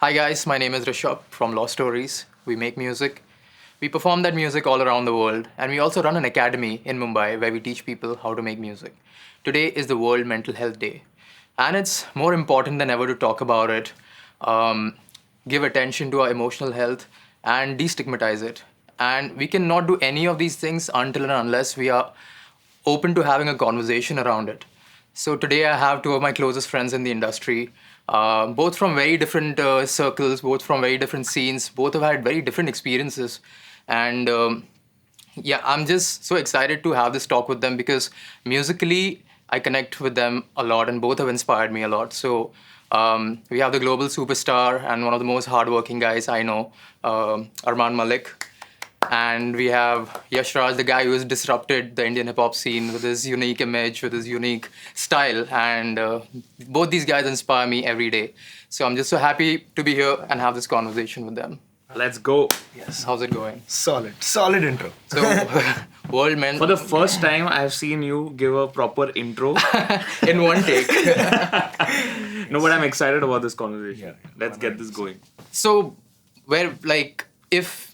Hi guys, my name is Rishabh from Law Stories. We make music. We perform that music all around the world, and we also run an academy in Mumbai where we teach people how to make music. Today is the World Mental Health Day, and it's more important than ever to talk about it, um, give attention to our emotional health, and destigmatize it. And we cannot do any of these things until and unless we are open to having a conversation around it. So today I have two of my closest friends in the industry, both from very different circles, both from very different scenes, both have had very different experiences. And yeah, I'm just so excited to have this talk with them because musically I connect with them a lot and both have inspired me a lot. So we have the global superstar and one of the most hardworking guys I know, Armaan Malik. And we have Yash Raj, the guy who has disrupted the Indian hip hop scene with his unique image, with his unique style. And both these guys inspire me every day. So I'm just so happy to be here and have this conversation with them. Let's go. Yes. How's it going? Solid intro. So, World Men. For the first time, I've seen you give a proper intro. In one take. No, but I'm excited about this conversation. Let's get this going. So, if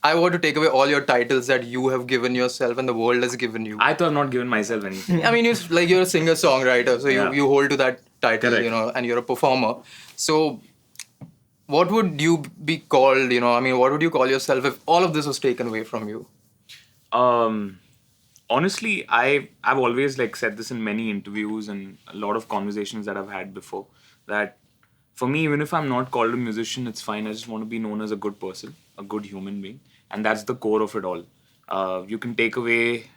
I were to take away all your titles that you have given yourself and the world has given you. I thought I've not given myself anything. I mean, you're a singer-songwriter, so you hold to that title, Correct. and you're a performer. So, what would you be called, what would you call yourself if all of this was taken away from you? Honestly, I've always said this in many interviews and a lot of conversations that I've had before, that for me, even if I'm not called a musician, it's fine. I just want to be known as a good person, a good human being. And that's the core of it all. You can take away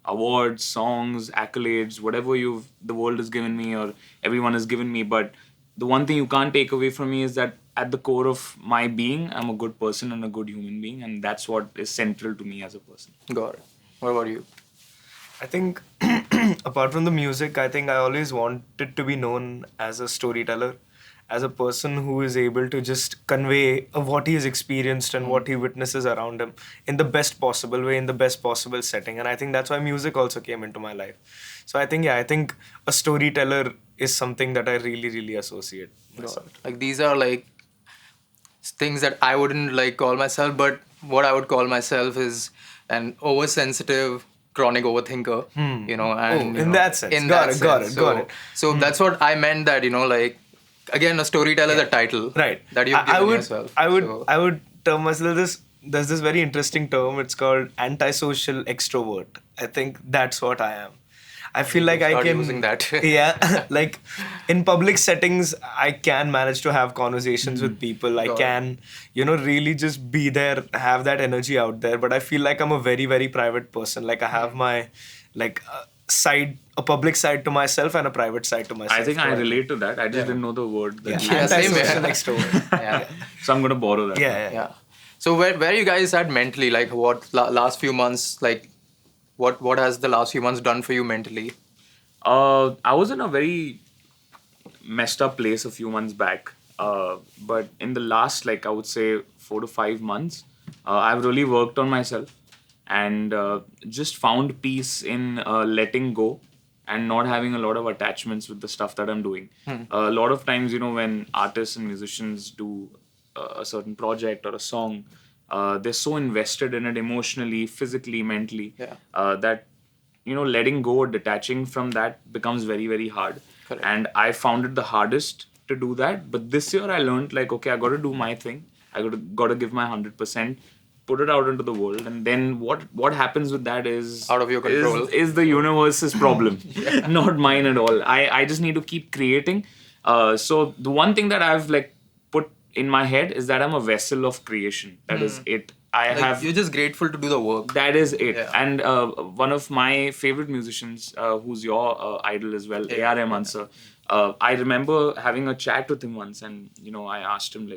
awards, songs, accolades, whatever the world has given me or everyone has given me. But the one thing you can't take away from me is that at the core of my being, I'm a good person and a good human being. And that's what is central to me as a person. Got it. What about you? I think apart from the music, I think I always wanted to be known as a storyteller, as a person who is able to just convey what he has experienced and what he witnesses around him in the best possible way, in the best possible setting. And I think that's why music also came into my life. So I think a storyteller is something that I really, really associate myself. These are things that I wouldn't call myself, but what I would call myself is an oversensitive, chronic overthinker. In that sense. In Got that it. sense. Got it. So that's what I meant. That again, a storyteller is a title, Right. that you've given yourself. I would term myself there's this very interesting term. It's called antisocial extrovert. I think that's what I am. I feel like I Start can using that. yeah, in public settings, I can manage to have conversations with people. I can, really just be there, have that energy out there. But I feel like I'm a very, very private person. I have my a public side to myself and a private side to myself. I think I relate to that. I just didn't know the word. Yeah, same here. Antisocial extrovert. Yeah. So I'm going to borrow that. Yeah. So where you guys at mentally? What last few months? What has the last few months done for you mentally? I was in a very messed up place a few months back. But in the last, I would say 4 to 5 months, I've really worked on myself and just found peace in letting go and not having a lot of attachments with the stuff that I'm doing. A lot of times, when artists and musicians do a certain project or a song, they're so invested in it emotionally, physically, mentally, that letting go or detaching from that becomes very, very hard. Correct. And I found it the hardest to do that. But this year I learned okay, I got to do my thing. I got to give my 100%, put it out into the world, and then what happens with that is out of your control. Is the universe's problem, not mine at all. I just need to keep creating. So the one thing that I've put in my head is that I'm a vessel of creation. That is it. You're just grateful to do the work. That is it. Yeah. And one of my favorite musicians, who's your idol as well, A.R. Rahman sir, I remember having a chat with him once, and I asked him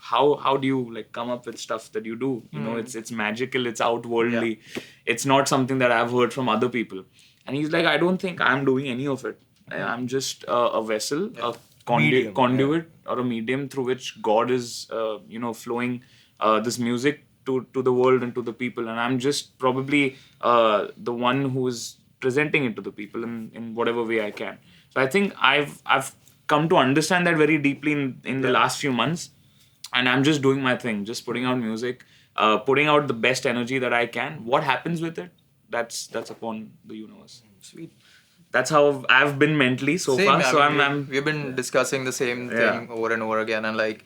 how do you come up with stuff that you do? It's magical, it's outworldly, it's not something that I've heard from other people. And he's like, I don't think I'm doing any of it. I'm just a vessel, a conduit or a medium through which God is flowing this music to the world and to the people, and I'm just probably the one who is presenting it to the people in whatever way I can. So I think I've come to understand that very deeply in the last few months. And I'm just doing my thing, just putting out music, putting out the best energy that I can. What happens with it, that's upon the universe. Sweet. That's how I've been mentally so Same. far. I So mean, we've been discussing the same Yeah. thing over and over again, and like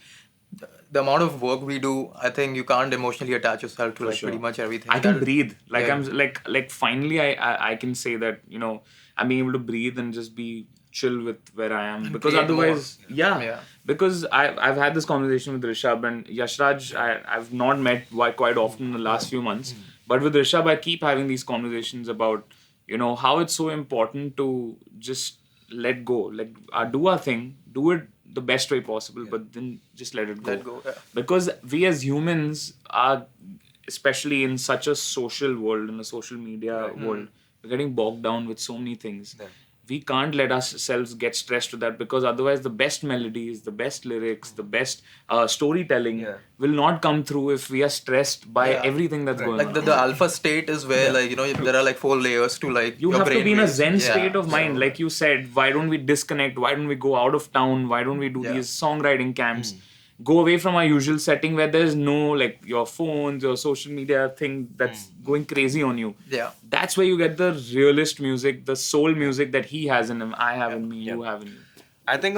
the amount of work we do, I think you can't emotionally attach yourself to like sure. pretty much everything. I can that- breathe. Like Yeah. I'm like finally I can say that, I'm being able to breathe and just be chill with where I am, because create otherwise Yeah. because I've had this conversation with Rishabh and Yashraj. I've not met quite often in the last few months, but with Rishabh I keep having these conversations about how it's so important to just let go, like do our thing, do it the best way possible, but then just let it go. Let go, yeah. Because we as humans are, especially in such a social world, in a social media world, we're getting bogged down with so many things. We can't let ourselves get stressed to that, because otherwise the best melodies, the best lyrics, the best storytelling will not come through if we are stressed by everything that's going Like on. the alpha state is where like there are like 4 layers to like You your have to brain be in a waves. zen Yeah. state of mind. Like you said, why don't we disconnect? Why don't we go out of town? Why don't we do these songwriting camps? Go away from our usual setting where there's no like your phones, your social media thing that's going crazy on you. Yeah. That's where you get the realist music, the soul music that he has in him, I have in me, you have in you. I think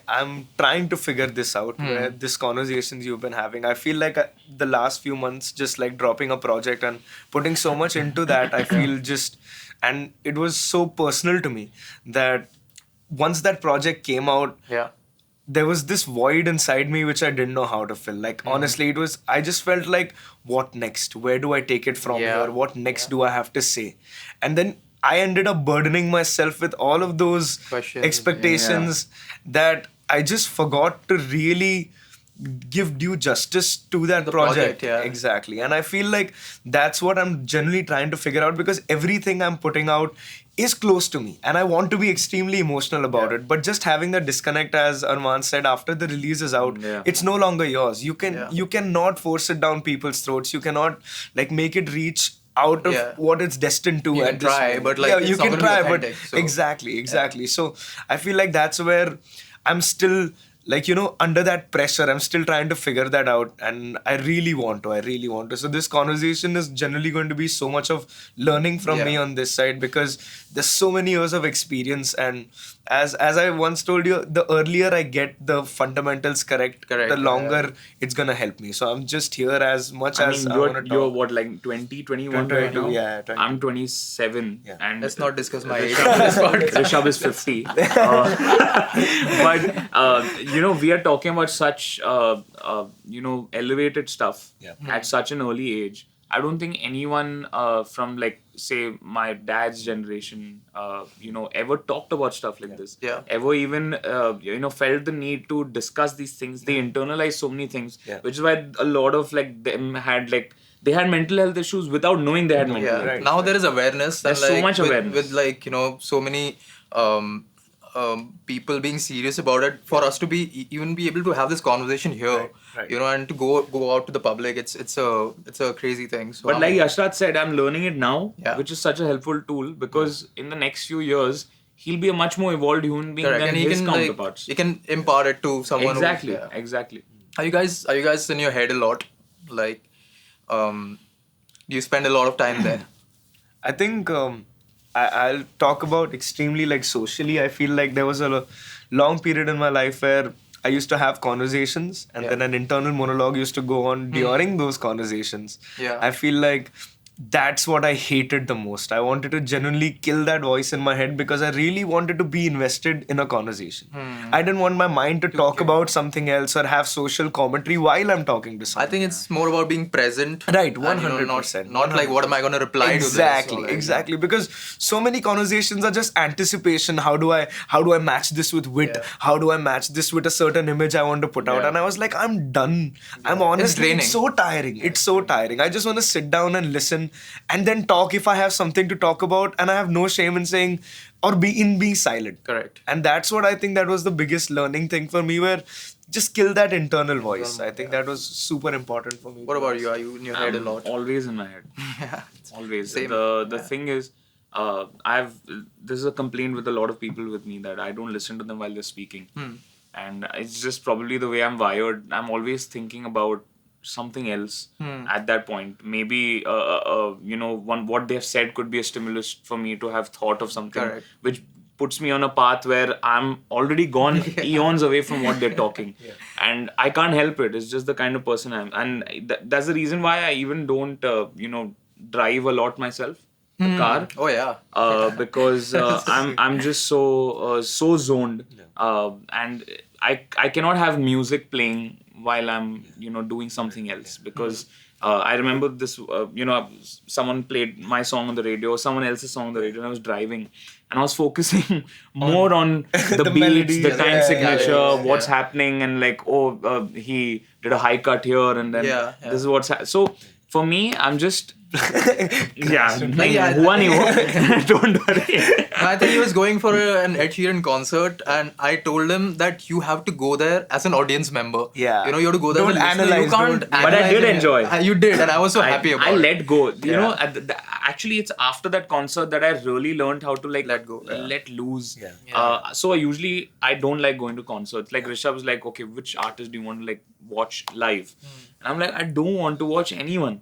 I'm trying to figure this out, where this conversations you've been having. I feel like the last few months, just like dropping a project and putting so much into that, I feel and it was so personal to me that once that project came out, Yeah. there was this void inside me which I didn't know how to fill. Like, honestly, I just felt like, what next? Where do I take it from here? What next do I have to say? And then I ended up burdening myself with all of those Questions. expectations that I just forgot to really give due justice to that project. yeah. Exactly. And I feel like that's what I'm generally trying to figure out, because everything I'm putting out is close to me and I want to be extremely emotional about it. But just having that disconnect, as Armaan said, after the release is out, it's no longer yours. You cannot force it down people's throats. You cannot like make it reach out of what it's destined to. You can try, but like you it's not can gonna be try, but authentic, so. exactly. So I feel like that's where I'm still like, under that pressure, I'm still trying to figure that out, and I really want to. So this conversation is generally going to be so much of learning from me on this side, because there's so many years of experience, and as I once told you, the earlier I get the fundamentals correct, the longer it's gonna help me. So I'm just here as much as I want to talk. You're what, like 20, 21 right 22, now? yeah, 20. I'm 27. And Let's not discuss my age on this podcast. Rishabh is 50. But, we are talking about such, elevated stuff at such an early age. I don't think anyone from, like, say, my dad's generation, ever talked about stuff like this. Yeah. Ever even, felt the need to discuss these things. They internalize so many things, which is why a lot of, like, them had, like, they had mental health issues without knowing they had mental health. Right. Now there is awareness. There's and, so like, much awareness. With like, so many people being serious about it, for us to even be able to have this conversation here, and to go out to the public, it's a crazy thing. So But like Yashraj said, I'm learning it now, Yeah. which is such a helpful tool, because in the next few years, he'll be a much more evolved human being correct, than and he his can counterparts. he can impart it to someone. Exactly, Who, exactly. Are you guys in your head a lot? Like, do you spend a lot of time there? I think I'll talk about extremely like socially. I feel like there was a long period in my life where I used to have conversations, and then an internal monologue used to go on during those conversations. Yeah. I feel like that's what I hated the most. I wanted to genuinely kill that voice in my head, because I really wanted to be invested in a conversation. I didn't want my mind to talk about something else or have social commentary while I'm talking to someone. I think it's more about being present. Right, and, 100%. Not like what am I going to reply to this? Exactly, or like, exactly. Because so many conversations are just anticipation. How do I match this with wit? Yeah. How do I match this with a certain image I want to put out? And I was like, I'm done. I'm honestly, draining. it's so tiring. It's so tiring. I just want to sit down and listen and then talk if I have something to talk about, and I have no shame in saying or being silent. Correct. And that's what I think that was the biggest learning thing for me, where just kill that internal voice. I think that was super important for me. What about you? Are you in your head a lot? Always in my head. Yeah. Always. Same. The thing is, This is a complaint with a lot of people with me that I don't listen to them while they're speaking. And it's just probably the way I'm wired. I'm always thinking about something else at that point. Maybe what they've said could be a stimulus for me to have thought of something, Correct. which puts me on a path where I'm already gone eons away from what they're talking. And I can't help it. It's just the kind of person I am. And that's the reason why I even don't drive a lot myself, the car. Oh yeah. Because I'm just so zoned, and I cannot have music playing while I'm doing something else, because I remember this someone played my song on the radio, someone else's song on the radio, and I was driving and I was focusing more on the beats, melody, the time signature, what's yeah. happening, and like he did a high cut here, and then Yeah. this is what's so for me I'm just Yeah, हुआ नहीं वो. Don't worry. I think he was going for an Ed Sheeran concert, and I told him that you have to go there as an audience member. Yeah. You have to go there Don't as a listener. You analyze, can't don't- But I analyze did it. enjoy. You did, and I was so happy about I it. let go. You know, Yeah. actually, it's after that concert that I really learned how to like Let go, yeah. let loose. Yeah. So I don't like going to concerts. Like Rishabh's like, okay, which artist do you want to like watch live? And I'm like, I don't want to watch anyone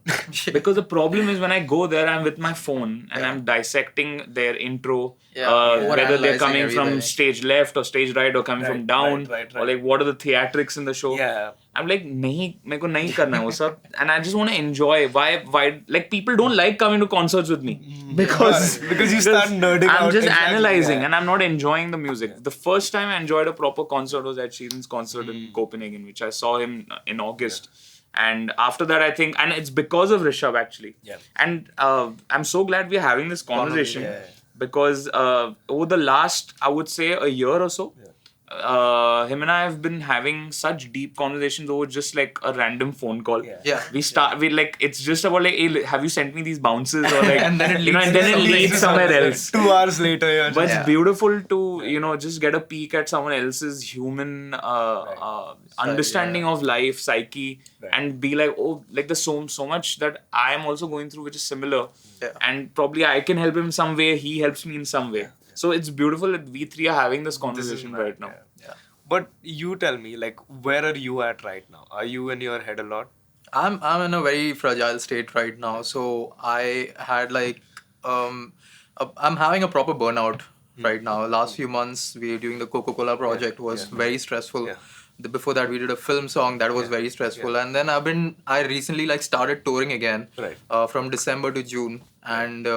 because the problem is when I go there, I'm with my phone and I'm dissecting their intro, whether they're Overanalyzing coming from everything. stage left or stage right or coming from down, right. or like what are the theatrics in the show. Yeah. I'm like, nahi, मेरे को नहीं करना वो सब, and I just want to enjoy. Why? Like people don't like coming to concerts with me because Because you start nerding I'm out. just Exactly, analyzing yeah. and I'm not enjoying the music. The first time I enjoyed a proper concert was at Sheeran's concert in Copenhagen, which I saw him in August. And after that, I think, and it's because of Rishabh actually. Yeah. And I'm so glad we're having this conversation Yeah. because over the last, I would say, a year or so, him and I have been having such deep conversations over just like a random phone call. Yeah. We like, it's just about like, hey, have you sent me these bounces or like, And then it and leads then it to leads somewhere else. 2 hours later, you're But just, it's beautiful to, just get a peek at someone else's human understanding of life, psyche, and be like, oh, like there's so much that I am also going through which is similar. Yeah. And probably I can help him some way, he helps me in some way. So it's beautiful that we three are having this conversation right now. Yeah. But you tell me, like, where are you at right now? Are you in your head a lot? I'm in a very fragile state right now. So I had like I'm having a proper burnout right now. Last few months we were doing the Coca-Cola project was very stressful. Yeah. Before that we did a film song that was very stressful, and then I recently like started touring again from December to June, and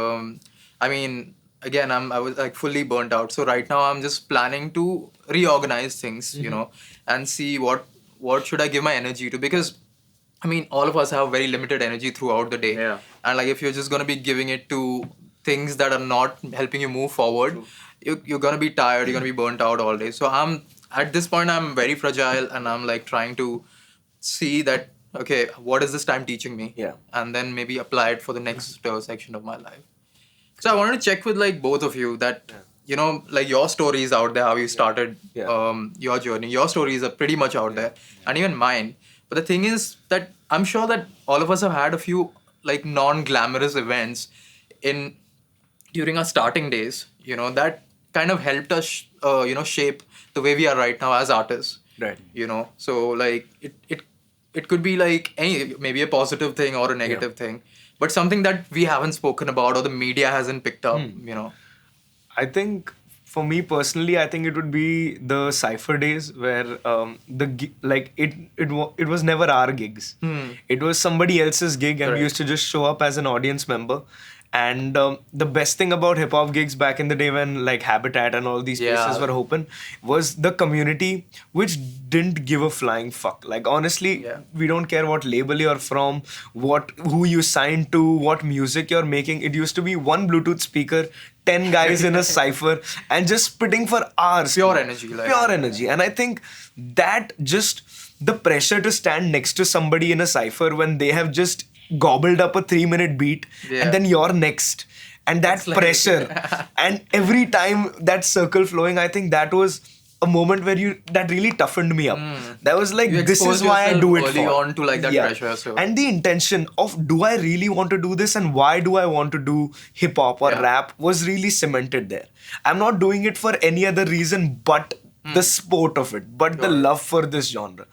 I mean again I was like fully burnt out. So right now I'm just planning to reorganize things, and see what should I give my energy to, because I mean all of us have very limited energy throughout the day, and like if you're just gonna be giving it to things that are not helping you move forward, you're gonna be tired, you're gonna be burnt out all day. So at this point I'm very fragile, and I'm like trying to see that okay, what is this time teaching me, and then maybe apply it for the next section of my life. So I wanted to check with like both of you that like your stories out there, how you started your journey. Your stories are pretty much out there, and even mine. But the thing is that I'm sure that all of us have had a few like non-glamorous events during our starting days, that kind of helped us, shape the way we are right now as artists. Right. So like it could be like maybe a positive thing or a negative thing, but something that we haven't spoken about or the media hasn't picked up, I think for me personally, I think it would be the cypher days where it was never our gigs. It was somebody else's gig, and we used to just show up as an audience member. And the best thing about hip hop gigs back in the day when like Habitat and all these places were open was the community, which didn't give a flying fuck. Like honestly, we don't care what label you're from, who you signed to, what music you're making. It used to be one Bluetooth speaker, 10 guys in a cypher, and just spitting for hours. Pure energy. Pure energy. And I think that just the pressure to stand next to somebody in a cypher when they have just gobbled up a 3-minute beat and then you're next, and that pressure and every time that circle flowing, I think that was a moment where that really toughened me up. That was like, You this is exposed why I yourself do it early for. on to like that pressure. So And the intention of, do I really want to do this and why do I want to do hip hop or rap, was really cemented there. I'm not doing it for any other reason but the sport of it, but the love for this genre.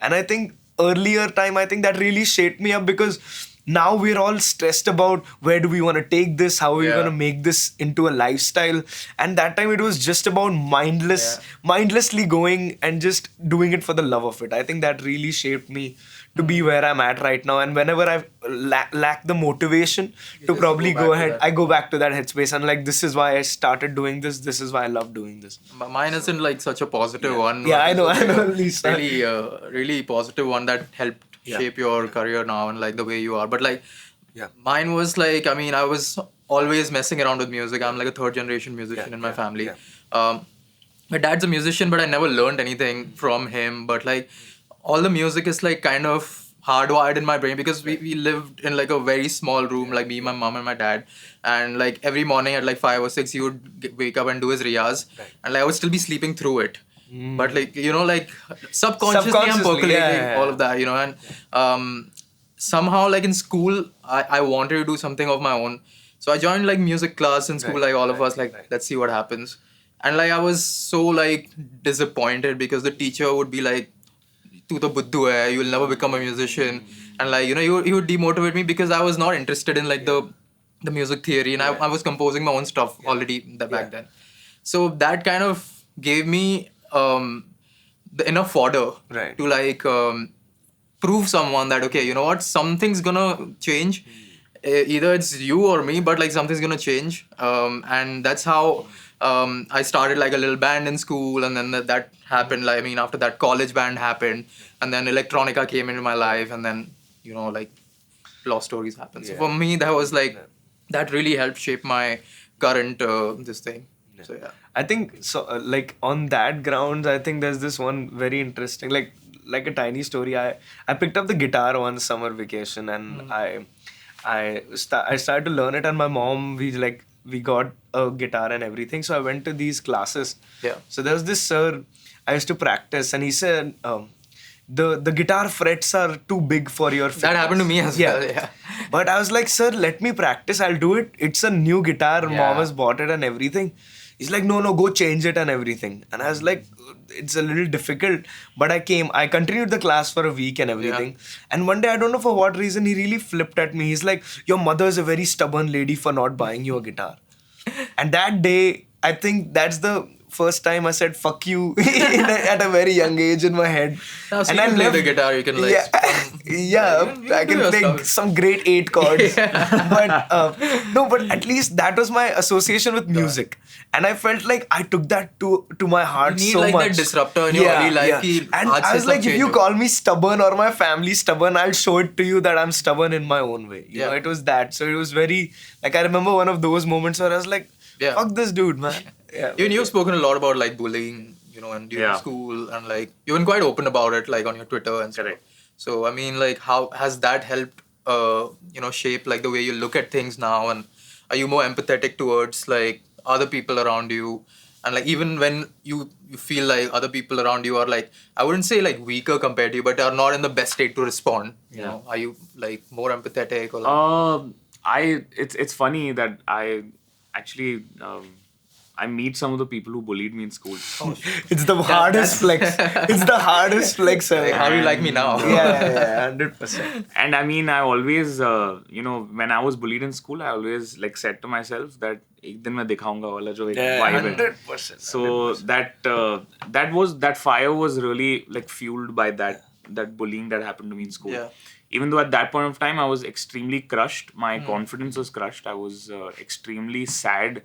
And I think earlier time, I think that really shaped me up, because now we're all stressed about where do we want to take this, how are we going to make this into a lifestyle. And that time it was just about mindlessly going and just doing it for the love of it. I think that really shaped me to be where I'm at right now. And whenever I lack the motivation to just probably go back go to ahead, that. I go back to that headspace and like, this is why I started doing this. This is why I love doing this. but mine isn't like such a positive one. Yeah, I know, It's I know, a Lisa. really positive one that helped shape your career now and like the way you are. But like, mine was like, I mean, I was always messing around with music. I'm like a third generation musician in my family. My dad's a musician, but I never learned anything from him. But like, all the music is like kind of hardwired in my brain, because we lived in like a very small room, like me, my mom, and my dad. And like every morning at like 5 or 6, he would wake up and do his riyaz, and like I would still be sleeping through it. But like, you know, like subconsciously I'm Subconsciously, percolating all of that, you know. And somehow like in school, I wanted to do something of my own. So I joined like music class in school, like all of us, like let's see what happens. And like I was so like disappointed, because the teacher would be like, "Tu to buddhu hai, you will never become a musician." And like, you know, he would demotivate me, because I was not interested in like the music theory, and I was composing my own stuff already back then. So that kind of gave me the enough fodder to like prove someone that, okay, you know what, something's gonna change. Either it's you or me, but like something's gonna change. And that's how I started like a little band in school, and then that happened. Like, I mean, after that, college band happened, and then electronica came into my life, and then, you know, like lost stories happened. So for me, that was like, that really helped shape my current this thing. So yeah. I think so. Like on that grounds, I think there's this one very interesting, like a tiny story. I picked up the guitar one summer vacation, and I started to learn it. And my mom, we got a guitar and everything. So I went to these classes. Yeah. So there was this sir I used to practice, and he said, the guitar frets are too big for your fingers. That happened to me as well. Yeah. But I was like, sir, let me practice. I'll do it. It's a new guitar. Mom has bought it and everything. He's like, no, go change it and everything. And I was like, it's a little difficult. But I continued the class for a week and everything. Yeah. And one day, I don't know for what reason, he really flipped at me. He's like, your mother's a very stubborn lady for not buying you a guitar. And that day, I think that's the first time I said "fuck you" at a very young age in my head. Now, so and you can play the guitar, you can like I can play some great 8 chords. But no, but at least that was my association with music, and I felt like I took that to my heart you need so like much. That disruptor in your early life. And I was like, if you call me stubborn or my family stubborn, I'll show it to you that I'm stubborn in my own way. You know, it was that. So it was very like, I remember one of those moments where I was like, fuck this dude, man. Even you've spoken a lot about like bullying, you know, and during school, and like you've been quite open about it, like on your Twitter and stuff. So I mean, like, how has that helped, you know, shape like the way you look at things now, and are you more empathetic towards like other people around you, and like even when you feel like other people around you are like, I wouldn't say like weaker compared to you, but are not in the best state to respond. You know, are you like more empathetic or like? It's funny that I actually. I meet some of the people who bullied me in school. It's the hardest flex. It's the hardest flex. Like, how do you like me now? Yeah, 100%. And I mean, I always, you know, when I was bullied in school, I always like said to myself that ek din main dikhaunga wala jo ek vibe hai. 100%. So that fire was really like fueled by that bullying that happened to me in school. Yeah. Even though at that point of time I was extremely crushed, my confidence was crushed. I was extremely sad.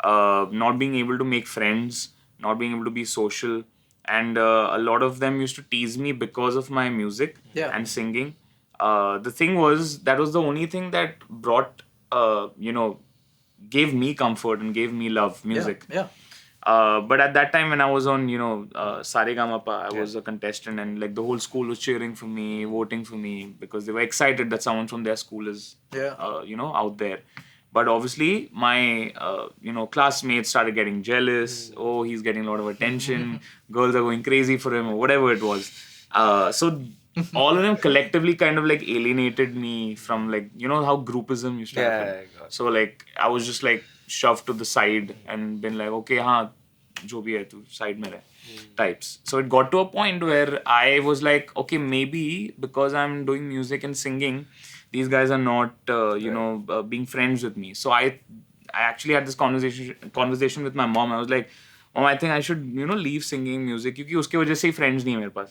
Not being able to make friends, not being able to be social, and a lot of them used to tease me because of my music and singing. The thing was, that was the only thing that brought, you know, gave me comfort and gave me love, music. But at that time when I was on, you know, Saregamapa, I was a contestant, and like the whole school was cheering for me, voting for me, because they were excited that someone from their school is, you know, out there. But obviously, my classmates started getting jealous. Oh, he's getting a lot of attention. Girls are going crazy for him, or whatever it was. So all of them collectively kind of like alienated me from like how groupism used to happen. I got it. So like I was just like shoved to the side and been like, okay, हाँ जो भी है तू side में रह types. So it got to a point where I was like, okay, maybe because I'm doing music and singing, these guys are not being friends with me. So I actually had this conversation with my mom. I was like, Mom, I think I should leave singing music क्योंकि उसके वजह से ही friends नहीं है मेरे पास.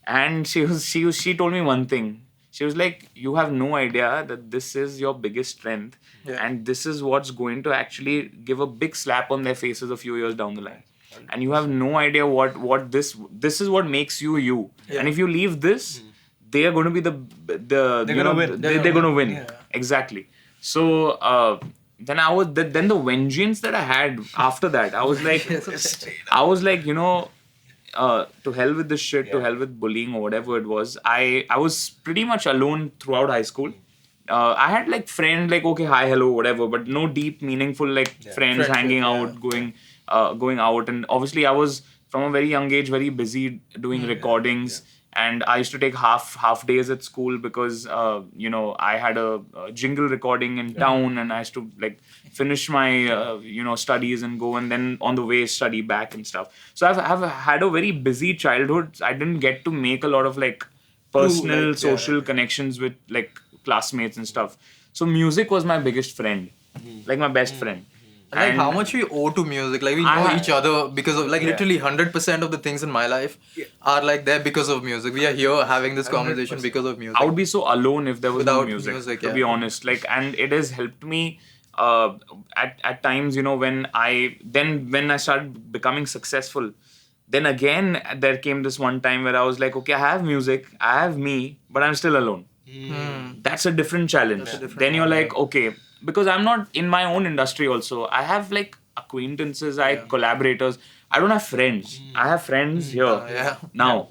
And she told me one thing. She was like, you have no idea that this is your biggest strength, and this is what's going to actually give a big slap on their faces a few years down the line. And you have no idea what this is what makes you you. And if you leave this, they are going to be they're going to win. Yeah. Exactly. So then the vengeance that I had after that, I was like, to hell with this shit, to hell with bullying or whatever it was. I was pretty much alone throughout high school. I had like friends, like okay, hi, hello, whatever, but no deep, meaningful like friends hanging out, going out. And obviously, I was from a very young age very busy doing recordings. And I used to take half days at school because I had a jingle recording in town, and I used to like finish my studies and go, and then on the way study back and stuff. So I've had a very busy childhood. I didn't get to make a lot of like personal social connections with like classmates and stuff. So music was my biggest friend, like my best friend. And like how much we owe to music, like we know each other because of like literally 100% of the things in my life are like there because of music. We are here having this conversation 100%. Because of music. I would be so alone if there was no music to be honest. Like, and it has helped me at times, when I started becoming successful. Then again, there came this one time where I was like, okay, I have music, I have me, but I'm still alone. That's a different challenge. Then you're like, okay, because I'm not in my own industry also. I have like acquaintances, collaborators. I don't have friends. I have friends here now.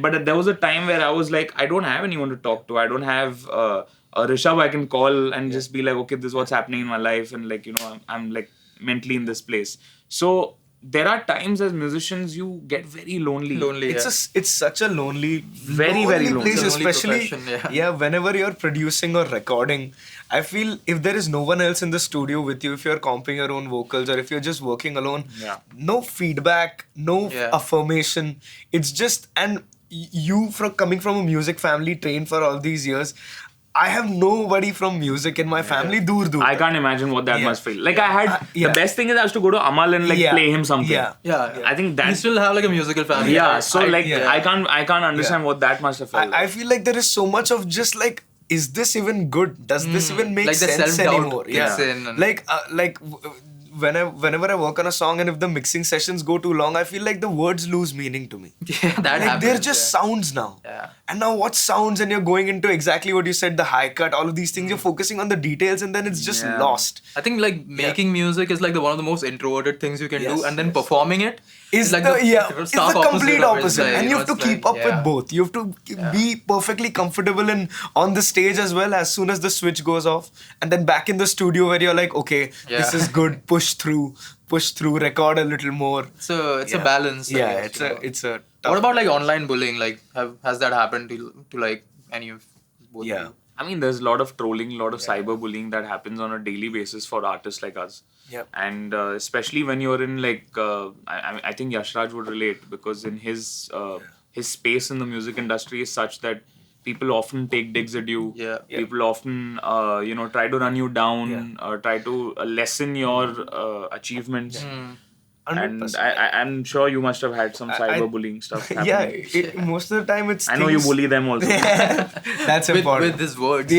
But there was a time where I was like, I don't have anyone to talk to. I don't have a Rishabh I can call and just be like, okay, this is what's happening in my life. And like, I'm like mentally in this place. So there are times as musicians you get very lonely. It's such a lonely, very lonely place, lonely especially whenever you're producing or recording. I feel if there is no one else in the studio with you, if you're comping your own vocals or if you're just working alone, no feedback, no affirmation. It's just, and you coming from a music family trained for all these years, I have nobody from music in my family. Dur. I can't imagine what that must feel. Like I had the best thing is I used to go to Amal and like play him something. I think that you still have like a musical family. I can't understand what that must have felt. I feel like there is so much of just like, is this even good? Does this even make sense anymore? Whenever I work on a song and if the mixing sessions go too long, I feel like the words lose meaning to me. That happens. They're just sounds now. And now what sounds, and you're going into exactly what you said, the high cut, all of these things, you're focusing on the details and then it's just lost. I think like making music is like one of the most introverted things you can do, and then performing it is like it's the complete opposite. And you have to keep up with both. You have to be perfectly comfortable on the stage as well as soon as the switch goes off. And then back in the studio where you're like, okay, this is good, push through, record a little more. So it's a balance. It's a tough. What about like online bullying? Like has that happened to like any of both of you? I mean, there's a lot of trolling, a lot of cyberbullying that happens on a daily basis for artists like us. And especially when you're in like, I think Yashraj would relate because in his space in the music industry is such that people often take digs at you. People often, try to run you down, try to lessen your achievements. 100%. And I'm sure you must have had some cyberbullying stuff happening. Most of the time it's I know you bully them also. That's important. With these words.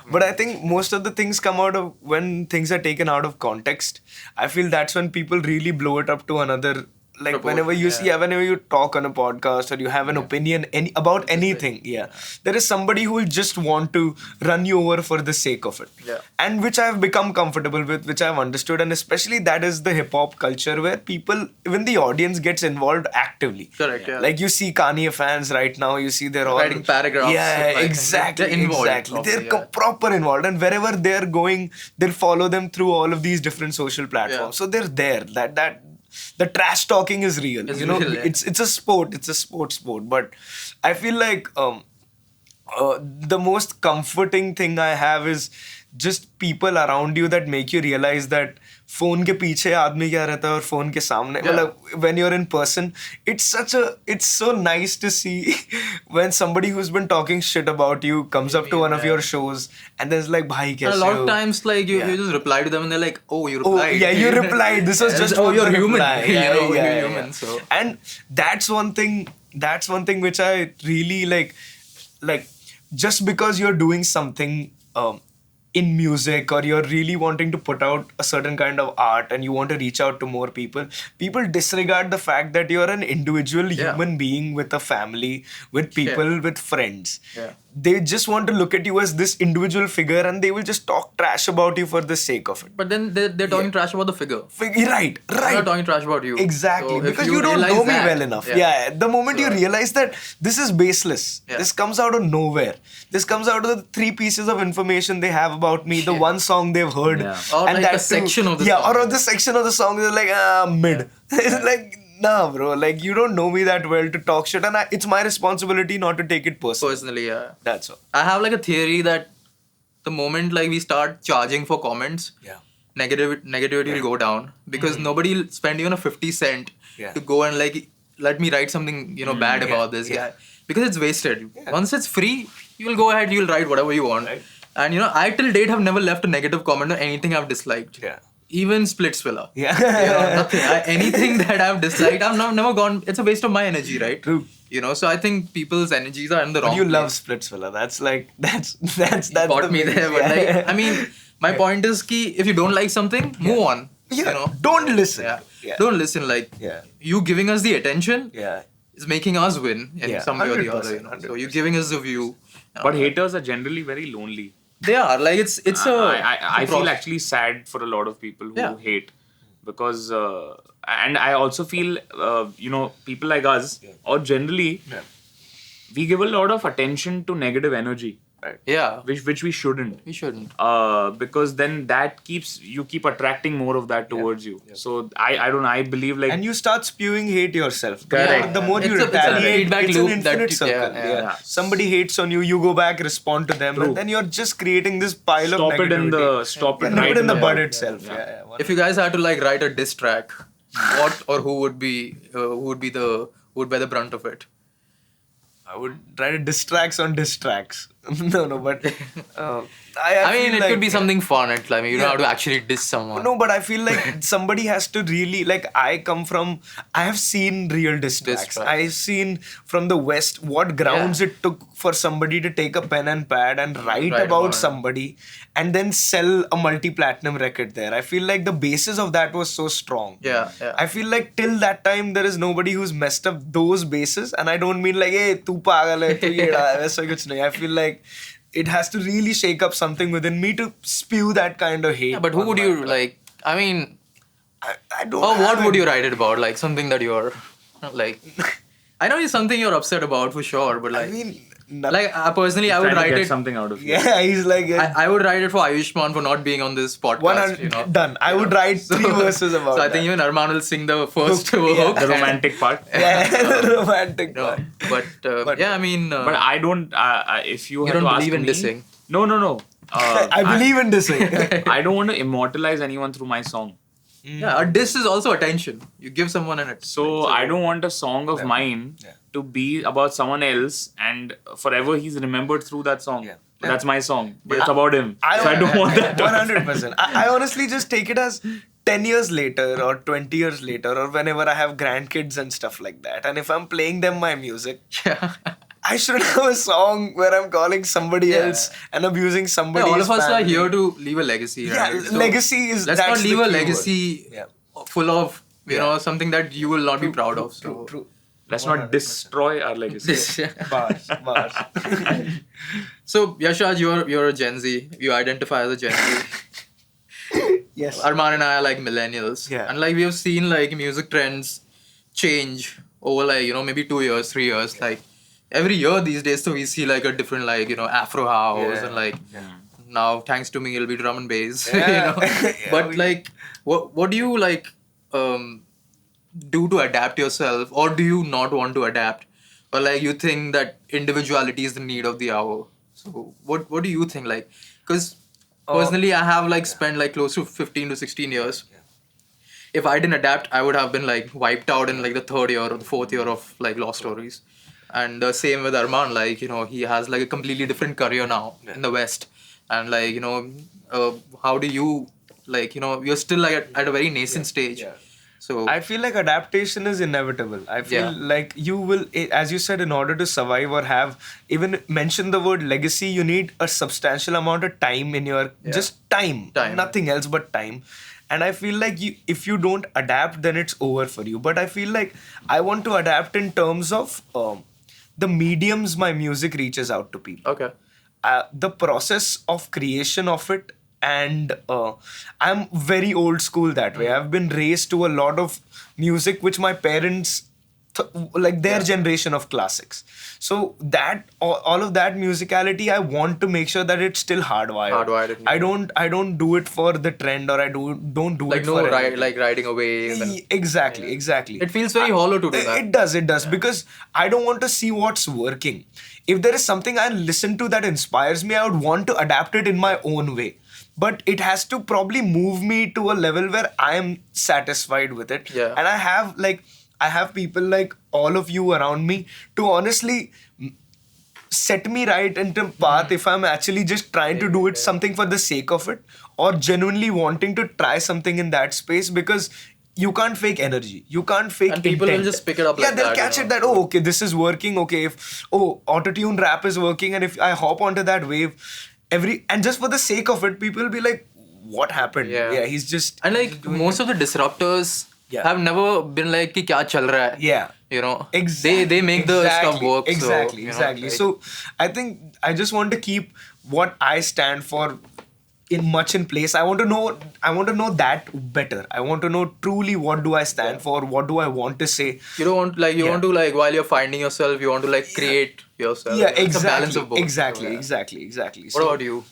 But I think most of the things come out of when things are taken out of context. I feel that's when people really blow it up to another like Propose, whenever you see, whenever you talk on a podcast or you have an opinion about anything, there is somebody who will just want to run you over for the sake of it. Yeah. And which I've become comfortable with, which I've understood, and especially that is the hip hop culture where people, even the audience, gets involved actively. Correct. Yeah. Like you see Kanye fans right now, you see they're all writing paragraphs. Yeah, like, exactly. They're involved. Exactly. They're Obviously, proper involved, and wherever they're going, they'll follow them through all of these different social platforms. Yeah. So they're there. That the trash talking is real. It's you know, real, yeah. it's a sport. It's a sport. But I feel like the most comforting thing I have is just people around you that make you realize that phone के पीछे आदमी क्या रहता है और phone के सामने मतलब when you're in person, it's so nice to see when somebody who's been talking shit about you comes up to one of your shows and there's like भाई कैसे And a lot हो? of times, like you just reply to them and they're like, "Oh, you Oh, replied." yeah, you replied. This was just oh, for you're the human. reply. You're human. So And that's one thing. That's one thing which I really like. Like, just because you're doing something in music or you're really wanting to put out a certain kind of art and you want to reach out to more people, people disregard the fact that you're an individual human being with a family, with people, with friends. Yeah. They just want to look at you as this individual figure and they will just talk trash about you for the sake of it. But then they're talking trash about the figure. Right. They're not talking trash about you. Exactly, So if because you don't realize know me that- well enough. Yeah, the moment you So- realize that this is baseless, this comes out of nowhere. This comes out of the 3 pieces of information they have about me, the one song they've heard, Or and like that a section of the yeah, song. or of the section of the song they're like mid. It's like nah, bro. Like you don't know me that well to talk shit, and it's my responsibility not to take it personally. Personally, yeah. That's all. I have like a theory that the moment like we start charging for comments, negativity will go down because nobody will spend even a 50 cent to go and like let me write something bad about this guy because it's wasted. Once it's free, you will go ahead, you will write whatever you want. Right. And I till date have never left a negative comment on anything I've disliked. Yeah. Even Splitsvilla. Yeah. Nothing. Anything that I've disliked, I've never gone. It's a waste of my energy, right? True. So I think people's energies are in the wrong. You love place. Splitsvilla. That's like that's Got the me main- there, but like, I mean, my point is ki if you don't like something, move on. Don't listen. Yeah. Don't listen. Like you giving us the attention is making us win in some way or the other. 100%. So you're giving us the view. But haters are generally very lonely. They are like it's I feel actually sad for a lot of people who hate because and I also feel people like us or generally we give a lot of attention to negative energy. Right. Yeah. Which we shouldn't. We shouldn't. Because then that you keep attracting more of that towards you. Yeah. So I believe like and you start spewing hate yourself. Correct. The more you It's a retaliate, feedback it's loop an infinite that- circle. yeah. Somebody hates on you, you go back, respond to them, and then you're just creating this pile of negativity. Nip it in the bud itself. Yeah. If you guys had to like write a diss track, what or who would be the bear the brunt of it? I would try to distracts on distracts. No, but I mean, feel it like, could be something fun. It's like you don't have to actually diss someone. No, but I feel like somebody has to really like. I have seen real distracts. I've seen from the West what grounds it took for somebody to take a pen and pad and write about somebody and then sell a multi-platinum record there. I feel like the basis of that was so strong. Yeah. I feel like till that time there is nobody who's messed up those bases, and I don't mean like, hey, tu pagal hai, tu yeda hai, वैसा कुछ नहीं. I feel like it has to really shake up something within me to spew that kind of hate. Yeah, but who would you like? I mean, I don't. or what would you write it about? Like something that you're like. I know it's something you're upset about for sure, but like. I mean, like personally, I would trying to write get it. something out of you. Yeah, he's like. I would write it for Ayushman for not being on this podcast. 100 done. I would write 3 verses about So I that. think even Armaan will sing the first hook. The romantic part. Yeah, the romantic No, part. but yeah, I mean. But I don't. If you have don't to ask believe in me, dissing. No. I believe in dissing. I don't want to immortalize anyone through my song. Yeah, a diss is also attention. You give someone an attention. So I don't want a song of mine to be about someone else and forever he's remembered through that song. But that's my song. But it's about him. So I don't want that. 100%. I honestly just take it as 10 years later or 20 years later or whenever I have grandkids and stuff like that. And if I'm playing them my music, I should have a song where I'm calling somebody else and abusing somebody all of us family. are here to leave a legacy, right? Yeah, legacy is Let's that's not leave the a key legacy word. full of you know, something that you will not be proud of. So True. Let's not 100%. destroy our legacy. this, Bars. so Yashaj, you're a Gen Z. You identify as a Gen Z. Yes. Armaan and I are like millennials. Yeah. And like we have seen like music trends change over like, you know, maybe 2 years, 3 years. Like every year these days, so we see like a different like, you know, Afro house Yeah. and like Yeah. now thanks to me it'll be drum and bass. Yeah. You know. Yeah, But like what do you like do to adapt yourself, or do you not want to adapt? Or like you think that individuality is the need of the hour? So what do you think? Like, because personally I have like spent like close to 15 to 16 years. If I didn't adapt, I would have been like wiped out in like the third year or the fourth year of like Lost Stories. And the same with Armaan, like, you know, he has like a completely different career now in the West. And like, you know, how do you, like, you know, you're still like at a very nascent stage. Yeah. So I feel like adaptation is inevitable. I feel like you will, as you said, in order to survive or have, even mention the word legacy, you need a substantial amount of time in your, just time, nothing else but time. And I feel like if you don't adapt, then it's over for you. But I feel like I want to adapt in terms of the mediums my music reaches out to people. Okay. The process of creation of it, and I'm very old school that way. I've been raised to a lot of music which my parents like their generation of classics. So that all of that musicality, I want to make sure that it's still hardwired. I don't do it for the trend, or I don't do Like it no for like riding a wave. And exactly. it feels very hollow to do that. It does because I don't want to see what's working. If there is something I listen to that inspires me, I would want to adapt it in my own way. But it has to probably move me to a level where I am satisfied with it. Yeah. And I have people like all of you around me to honestly set me right into path if I'm actually just trying to do it something for the sake of it, or genuinely wanting to try something in that space, because you can't fake energy. You can't fake And people will intent. just pick it up Yeah, like they'll that, catch you it know. that, okay, this is working. Okay, if, auto-tune rap is working, and if I hop onto that wave, and just for the sake of it, people will be like, what happened? Yeah. He's just... And like most of the disruptors have never been like ki kya chal raha hai. Yeah. You know, Exactly. they make the stuff work. Exactly, so, you know, exactly. like- So I think I just want to keep what I stand for in place. I want to know that better. I want to know truly what do I stand for, what do I want to say. you don't want like you want to like while you're finding yourself, you want to like create yourself. Yeah, It's exactly. a balance of both. Exactly, So, yeah. exactly. What about you?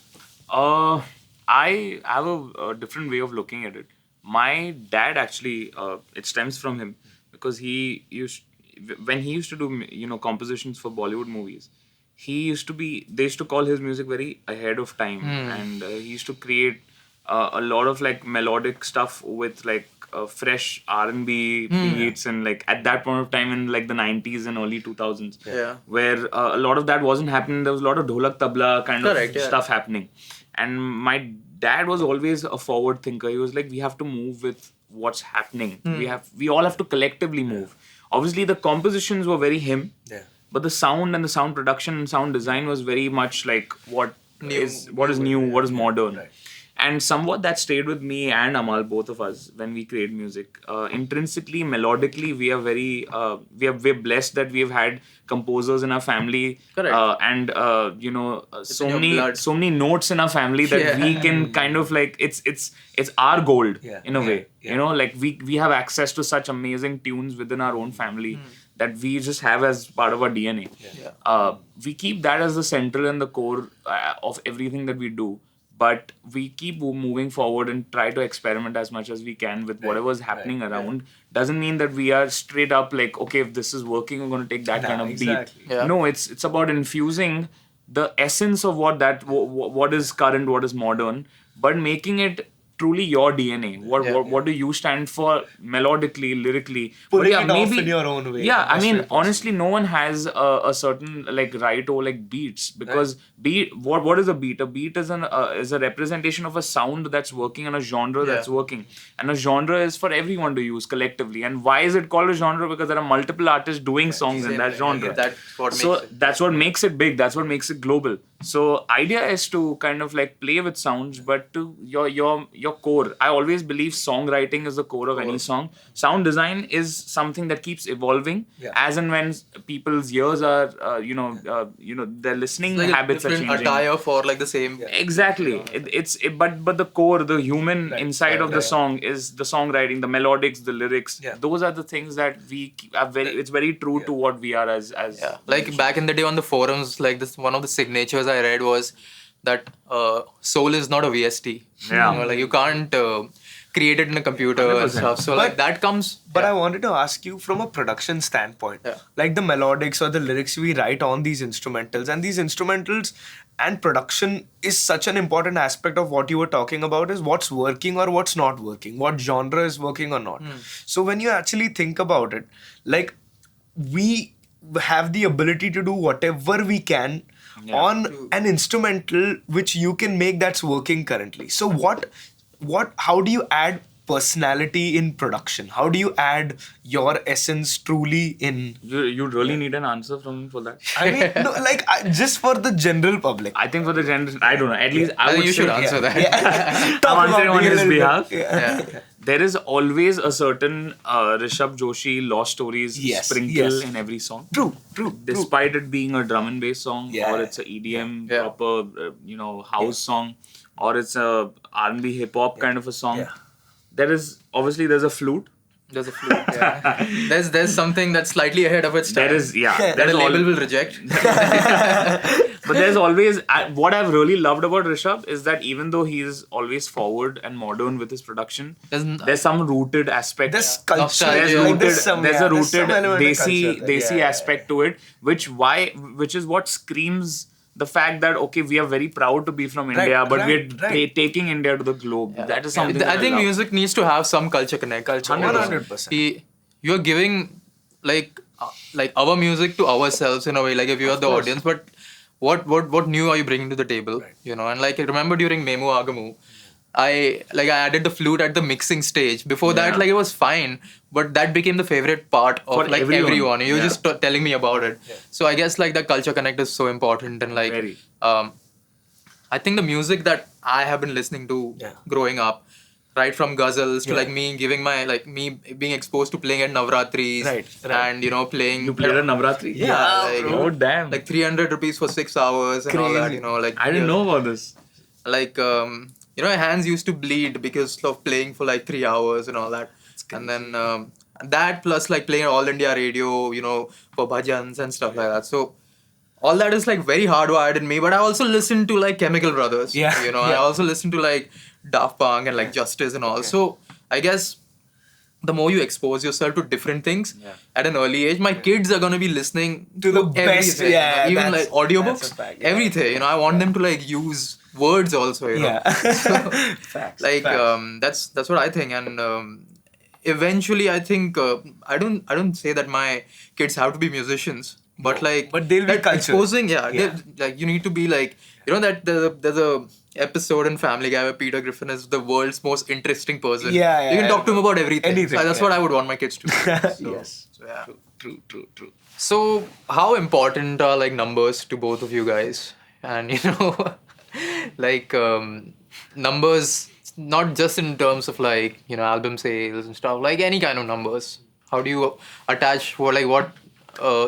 I have a different way of looking at it. My dad actually, it stems from him, because when he used to do compositions for Bollywood movies, they used to call his music very ahead of time, and he used to create a lot of like melodic stuff with like fresh R&B beats, and like at that point of time in like the 90s and early 2000s, where a lot of that wasn't happening. There was a lot of dholak tabla kind of stuff happening, and my dad was always a forward thinker. He was like, we have to move with what's happening. We all have to collectively move. Obviously, the compositions were very him, but the sound and the sound production and sound design was very much like what is new, what is modern. Right. And somewhat that stayed with me and Amal, both of us, when we create music. Intrinsically, melodically, we are we're blessed that we have had composers in our family. Correct. And so many notes in our family that we can kind of like it's our gold in a way. You know, like we have access to such amazing tunes within our own family that we just have as part of our DNA. We keep that as the central and the core of everything that we do. But we keep moving forward and try to experiment as much as we can with whatever's happening around. Doesn't mean that we are straight up like, okay, if this is working, we're going to take that kind of beat. Yeah. No, it's about infusing the essence of what is current, what is modern, but making it truly your DNA. What do you stand for melodically, lyrically? Putting it off in your own way. Yeah, I mean, honestly, no one has a certain like right or like beats, because what is a beat? A beat is a representation of a sound that's working and a genre that's working, and a genre is for everyone to use collectively. And why is it called a genre? Because there are multiple artists doing songs in that genre. That's what makes it. That's what makes it big. That's what makes it global. So idea is to kind of like play with sounds, but to your core. I always believe songwriting is the core of any song. Sound design is something that keeps evolving as and when people's ears are, their listening Like a habits are different changing. attire for like the same. Exactly. But the core, the human inside of the song is the songwriting, the melodics, the lyrics. Those are the things that we are very. It's very true to what we are as. Yeah, like back in the day on the forums, like this one of the signatures I read was that soul is not a VST. Yeah. You know, like you can't create it in a computer and 100%. stuff. So like that comes. But I wanted to ask you from a production standpoint, like the melodics or the lyrics we write on these instrumentals, and these instrumentals and production is such an important aspect of what you were talking about, is what's working or what's not working, what genre is working or not. So when you actually think about it, like we have the ability to do whatever we can on an instrumental which you can make that's working currently. So how do you add personality in production? How do you add your essence truly in? You really need an answer from for that. I mean, no, like just for the general public. I think for the general, I don't know. At least I I think would you should say, answer that. Talk I'm answering about on me a his little bit. behalf. Yeah. There is always a certain Rishabh Joshi Lost Stories sprinkle in every song. True. Despite it being a drum and bass song, Yeah. or it's a EDM proper, house song, or it's a R&B hip hop kind of a song. Yeah. There's a flute. There's a flute. Yeah. there's something that's slightly ahead of its time. There is that there's a label will reject. But there's always what I've really loved about Rishabh is that even though he's always forward and modern with his production, there's some rooted aspect. This culture, Nostalgia. There's a there's some rooted element of culture. desi Yeah. aspect to it, which is what screams the fact that okay, we are very proud to be from India, but we're taking India to the globe. That is something. I that think love. music needs to have some culture connect. 100%. You're giving like our music to ourselves in a way. Like if you are the audience, but what new are you bringing to the table? You know, and like I remember during Memu Agamu, I added the flute at the mixing stage. Before that, like it was fine, but that became the favorite part of For like everyone. everyone. You were just telling me about it. So I guess like the culture connect is so important, and like Very. I think the music that I have been listening to growing up, right from ghazals to like me giving my me being exposed to playing at Navratris, and playing. You played a Navratri? Yeah, Oh damn! Like 300 rupees for 6 hours and all that. I didn't know about this. Like my hands used to bleed because of playing for like 3 hours and all that. And then that plus like playing all India radio, for bhajans and stuff like that. So all that is like very hardwired in me. But I also listen to like Chemical Brothers. I also listen to like Daft Punk and like Justice and all. So I guess the more you expose yourself to different things at an early age, my kids are going to be listening To the best, everything. Even like audiobooks, that's a fact, everything. I want them to like use words also, So, Facts. that's what I think. And eventually I think I don't say that my kids have to be musicians, but but they'll be that cultural. exposing, like you need to be like, that there's a episode in Family Guy where Peter Griffin is the world's most interesting person. You can talk to him about everything. Anything, That's what I would want my kids to do. Yes. So, yeah. True. So how important are like numbers to both of you guys? And like numbers, not just in terms of like album sales and stuff, like any kind of numbers. How do you attach, what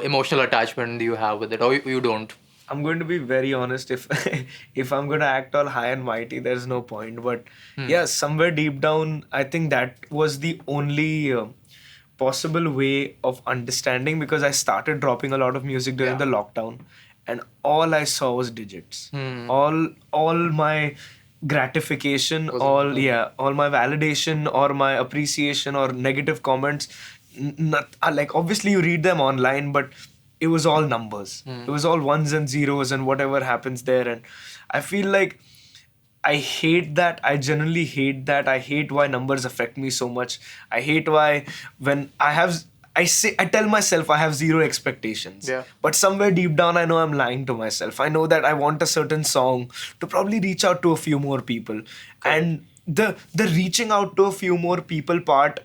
emotional attachment do you have with it, or you don't? I'm going to be very honest. If I'm going to act all high and mighty, there's no point. But somewhere deep down, I think that was the only possible way of understanding, because I started dropping a lot of music during the lockdown, and all I saw was digits. All my gratification, all my validation or my appreciation or negative comments, like obviously you read them online, but it was all numbers. It was all ones and zeros and whatever happens there. And I feel like I hate that. I genuinely hate that. I hate why numbers affect me so much. I hate why when I tell myself I have zero expectations. But somewhere deep down I know I'm lying to myself. I know that I want a certain song to probably reach out to a few more people. And the reaching out to a few more people part,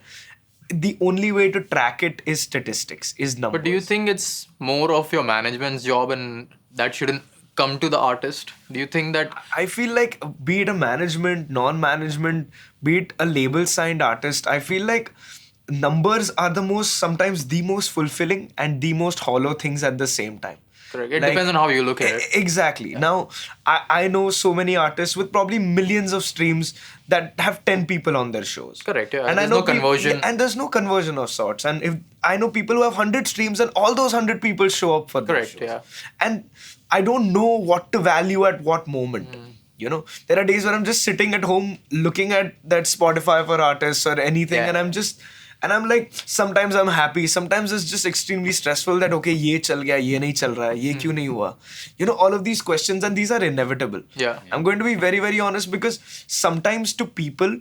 the only way to track it is statistics, is numbers. But do you think it's more of your management's job, and that shouldn't come to the artist? Do you think that? I feel like, be it a management, non-management, be it a label signed artist, I feel like numbers are sometimes the most fulfilling and the most hollow things at the same time. Correct. It depends on how you look at it. Exactly. Now, I know so many artists with probably millions of streams that have 10 people on their shows. Correct. Yeah. And There's I know no conversion. and there's no conversion of sorts. And if I know people who have 100 streams and all those 100 people show up for their Correct, shows. yeah. And I don't know what to value at what moment. You know, there are days where I'm just sitting at home looking at that Spotify for artists or anything, and I'm like, sometimes I'm happy, sometimes it's just extremely stressful that, okay, ye chal gaya, ye nahi chal raha hai, ye kyun nahi hua? You know, all of these questions, and these are inevitable. Yeah. I'm going to be very, very honest, because sometimes to people,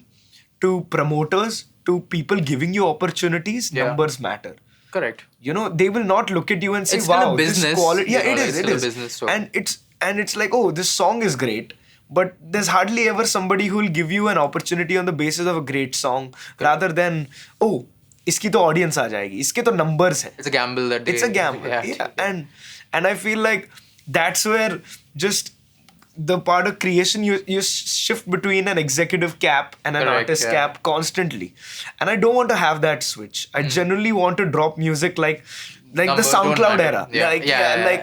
to promoters, to people giving you opportunities, numbers matter. Correct. You know, they will not look at you and say, It's still wow, a business. this quality. Yeah, it is. It's still a business story. And it's like, oh, this song is great. But there's hardly ever somebody who will give you an opportunity on the basis of a great song, rather than, oh, iski to audience aa jayegi, iske to numbers hai. It's a gamble that It's a gamble. Yeah. And I feel like that's where just the part of creation, you shift between an executive cap and an artist cap constantly. And I don't want to have that switch. I genuinely want to drop music like the SoundCloud era.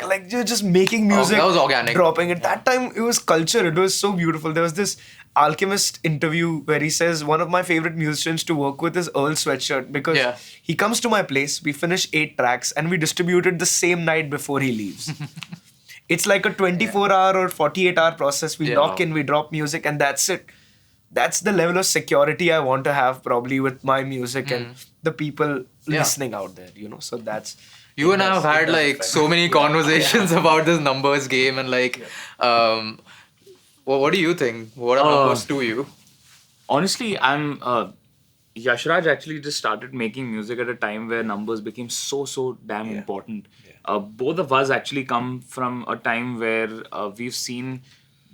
Like you're just making music, that was organic. dropping it. That time it was culture. It was so beautiful. There was this Alchemist interview where he says one of my favorite musicians to work with is Earl Sweatshirt, because he comes to my place, we finish 8 tracks and we distribute it the same night before he leaves. It's like a 24-hour or 48-hour process. We lock in, we drop music, and that's it. That's the level of security I want to have probably with my music and the people listening out there, you know. So that's... You and I have had like so many conversations about this numbers game, and like, what do you think? What are numbers to you? Honestly, I'm... Yashraj actually just started making music at a time where numbers became so damn important. Both of us actually come from a time where we've seen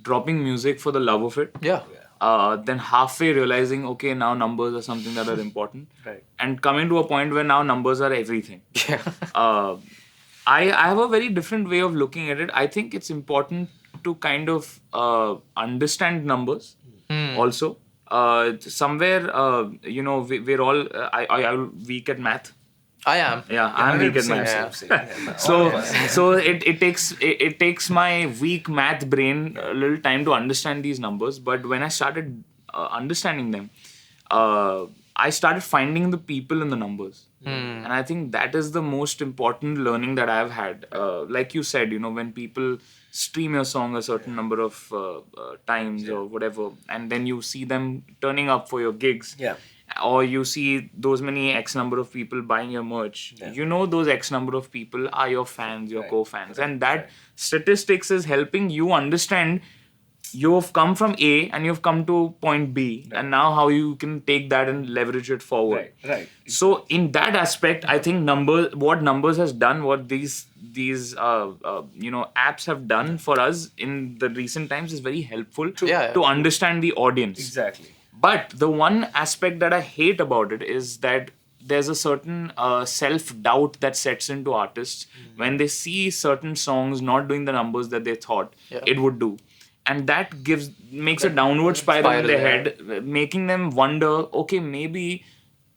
dropping music for the love of it. Then halfway realizing, okay, now numbers are something that are important. Right. And coming to a point where now numbers are everything. I have a very different way of looking at it. I think it's important to kind of understand numbers also. Somewhere, you know, we're all, I'm weak at math. I am. Yeah, I'm weak at math. So it takes my weak math brain a little time to understand these numbers. But when I started understanding them, I started finding the people in the numbers. And I think that is the most important learning that I've had. Like you said, you know, when people stream your song a certain number of times or whatever, and then you see them turning up for your gigs. Or you see those many X number of people buying your merch. You know those X number of people are your fans, your co-fans. And that statistics is helping you understand you've come from A and you've come to point B. And now how you can take that and leverage it forward. So in that aspect, I think what numbers has done, what these you know, apps have done for us in the recent times is very helpful to understand the audience. Exactly. But the one aspect that I hate about it is that there's a certain self-doubt that sets into artists when they see certain songs not doing the numbers that they thought it would do. And that makes a downward spiral in their head, making them wonder, okay, maybe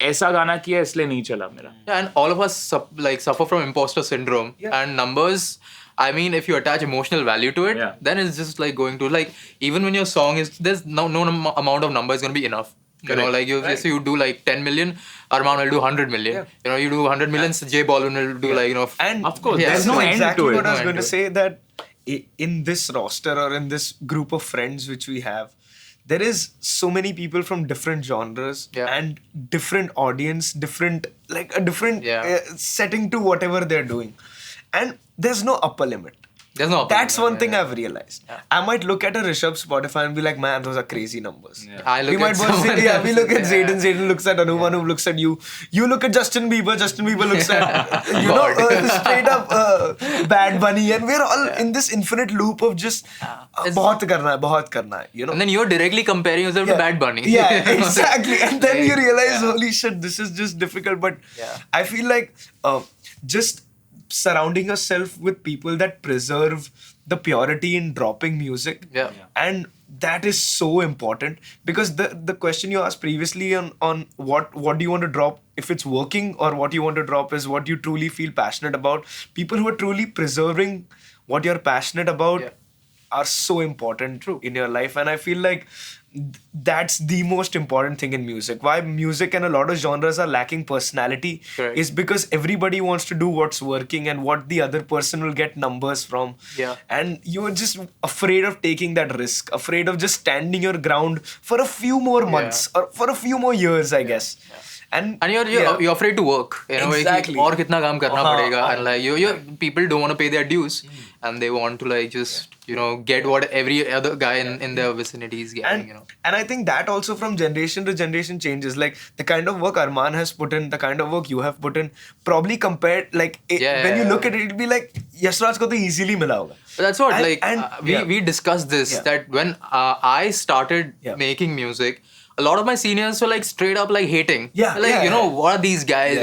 ऐसा गाना किया इसलिए नहीं चला मेरा. Yeah, and all of us suffer from imposter syndrome. And numbers, I mean, if you attach emotional value to it, then it's just like going to, like, even when your song is, there's no amount of number is going to be enough. You know, like, you do like 10 million, Armaan will do 100 million. You know, you do 100 million, J Balvin will do like, you know. And of course, there's no end exactly to it. What I was going to say, that in this roster or in this group of friends which we have, there is so many people from different genres and different audience, different setting to whatever they're doing. And there's no upper limit. That's one thing I've realized. I might look at a Rishabh's Spotify and be like, man, those are crazy numbers. We look at Zayden looks at Anup looks at you. You look at Justin Bieber looks at, you know, straight up Bad Bunny. And we're all in this infinite loop of just, bahut karna hai, you know. And then you're directly comparing yourself to Bad Bunny. Yeah, exactly. And then you realize, holy shit, this is just difficult. But I feel like just surrounding yourself with people that preserve the purity in dropping music. Yeah. And that is so important, because the question you asked previously on what do you want to drop, if it's working, or what you want to drop is what you truly feel passionate about. People who are truly preserving what you're passionate about Yeah. are so important in your life. And I feel like that's the most important thing in music. Why music and a lot of genres are lacking personality Correct. is because everybody wants to do what's working and what the other person will get numbers from. Yeah. And you're just afraid of taking that risk, afraid of just standing your ground for a few more months or for a few more years, I guess. And you're afraid to work, you know, Exactly. और कितना काम करना पड़ेगा, and like you people don't want to pay their dues, and they want to like just get what every other guy in their vicinity is getting, And I think that also from generation to generation changes. Like the kind of work Armaan has put in, the kind of work you have put in, probably compared, like when you look at it, it'll be like Yashraj ko to easily mila hoga. But that's what we discussed this, that when I started making music, a lot of my seniors were like straight up like hating. What are these guys?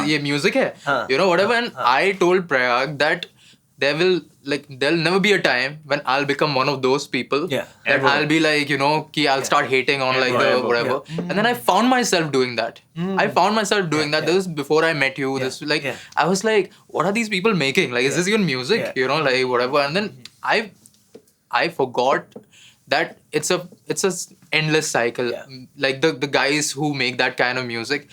Ye music hai, whatever. And I told Prayag that there'll never be a time when I'll become one of those people that I'll be like, ki I'll start hating on like the whatever. And then I found myself doing that. I found myself doing that. This was before I met you. This I was like, what are these people making? Like, is this even music? Like whatever. And then I forgot that it's a endless cycle. Like the guys who make that kind of music,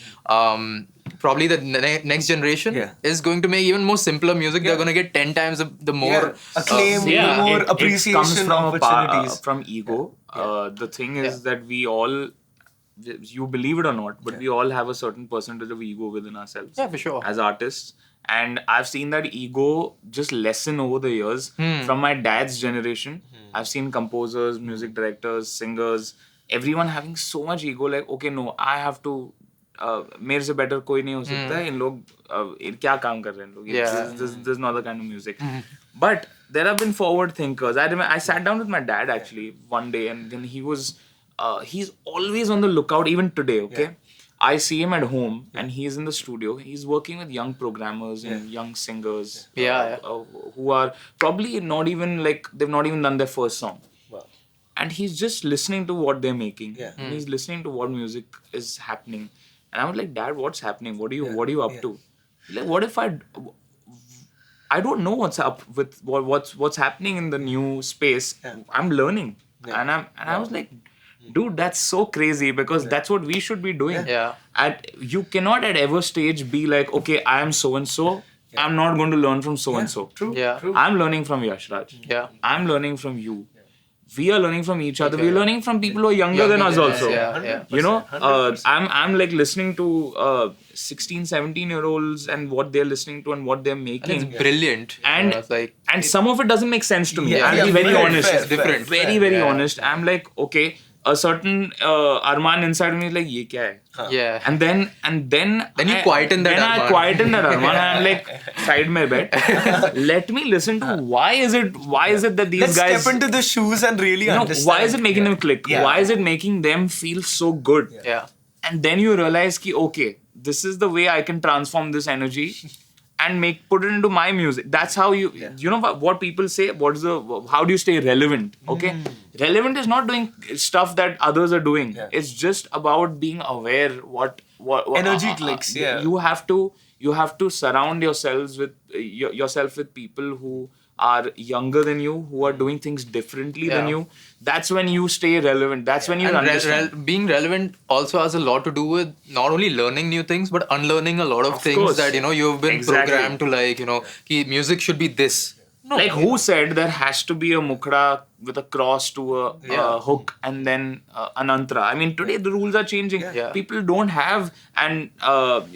probably the next generation is going to make even more simpler music. They're going to get 10 times the more acclaim, more appreciation, it comes from opportunities. From ego. The thing is that we all, you believe it or not, but we all have a certain percentage of ego within ourselves. Yeah, for sure. As artists. And I've seen that ego just lessen over the years. From my dad's generation, I've seen composers, music directors, singers, everyone having so much ego. Like, okay, no, I have to. मेरे से better कोई नहीं हो सकता है. इन लोग क्या काम कर रहे हैं इन लोग. This is not the kind of music. But there have been forward thinkers. I remember I sat down with my dad actually one day, and then he was. He's always on the lookout, even today. Okay. I see him at home and he's in the studio. He's working with young programmers and young singers who are probably not even like, they've not even done their first song. Wow. And he's just listening to what they're making. And he's listening to what music is happening. And I was like, Dad, what's happening? What are you up to? Like, what if I don't know what's up with what's happening in the new space. I'm learning. And I was like, dude, that's so crazy, because that's what we should be doing. You cannot at every stage be like, okay, I am so and so. I'm not going to learn from so and so. True. I'm learning from Yashraj. I'm learning from you. We are learning from each other. We're learning from people who are younger than us also. I'm like listening to 16, 17-year-olds and what they're listening to and what they're making. And it's brilliant. And some of it doesn't make sense to me. I'll be very honest. It's different. Very honest. I'm like, okay, a certain Armaan inside me is like, ye kya hai? And then you quieten that Armaan. I quieten that Armaan. I'm like, side mein bet. Let me listen to why is it that these Let's guys step into the shoes and really understand. Why is it making them click? Why is it making them feel so good? And then you realize ki, okay, this is the way I can transform this energy and put it into my music. That's how you know what people say, how do you stay relevant? Okay, relevant is not doing stuff that others are doing. It's just about being aware what energy clicks. You have to surround yourselves with yourself with people who are younger than you, who are doing things differently than you. That's when you stay relevant. That's when you understand. Being relevant also has a lot to do with not only learning new things, but unlearning a lot of things course. that you've been programmed to like. Ki music should be this. No. Like who said there has to be a mukhra with a cross to a hook and then an antra? I mean, today the rules are changing. People don't have, and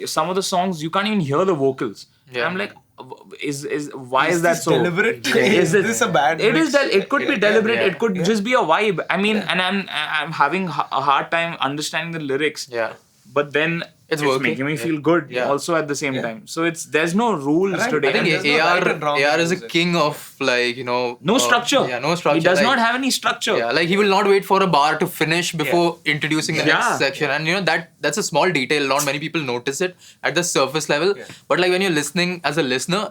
some of the songs you can't even hear the vocals. I'm like, why is that so deliberate? Is this a bad mix? It could be deliberate. It could just be a vibe. I mean, and I'm having a hard time understanding the lyrics. But then It's working. making me feel good Yeah. also at the same time. So there's no rules Right. today. I think there's no AR right and wrong AR in is a music. king of like no structure. Yeah, no structure. He does like, not have any structure. Yeah, like he will not wait for a bar to finish before introducing the Yeah. next section, and that's a small detail. Not many people notice it at the surface level, but like when you're listening as a listener,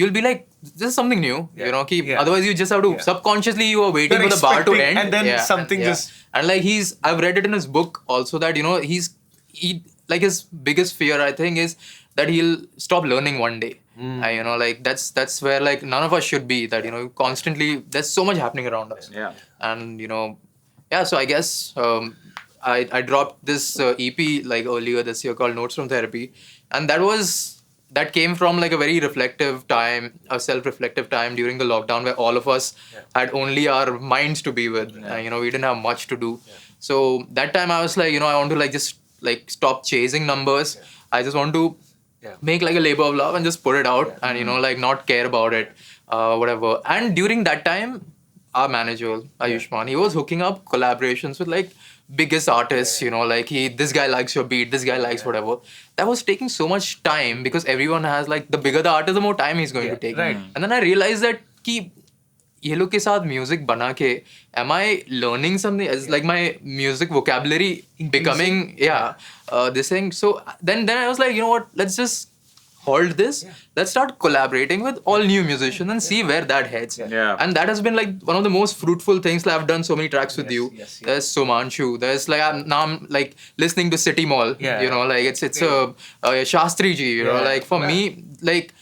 you'll be like, "This is something new," Otherwise, you just have to subconsciously you are waiting You're for the bar to expecting, end, and then something just- and like I've read it in his book also that he like his biggest fear I think is that he'll stop learning one day. Like that's where like none of us should be. That constantly there's so much happening around us. Yeah. And so I guess I dropped this EP like earlier this year called Notes from Therapy, and that came from like a very reflective time, a self-reflective time during the lockdown where all of us had only our minds to be with. We didn't have much to do. So that time I was like, I want to like just like stop chasing numbers. I just want to make like a labor of love and just put it out and like not care about it, whatever. And during that time, our manager Ayushman, he was hooking up collaborations with like biggest artists, like this guy likes your beat, this guy likes whatever. That was taking so much time because everyone has like, the bigger the artist, the more time he's going to take. Right. And then I realized that ये लोग के साथ music बना के, am I learning something? Is like my music vocabulary becoming this thing? So then I was like, you know what? Let's just hold this. Let's start collaborating with all new musicians and see where that heads. Yeah. And that has been like one of the most fruitful things. Like I've done so many tracks with you. yes. There's Somanshu. There's like I'm like listening to City Mall. Like it's a Shastri ji. Like for me, like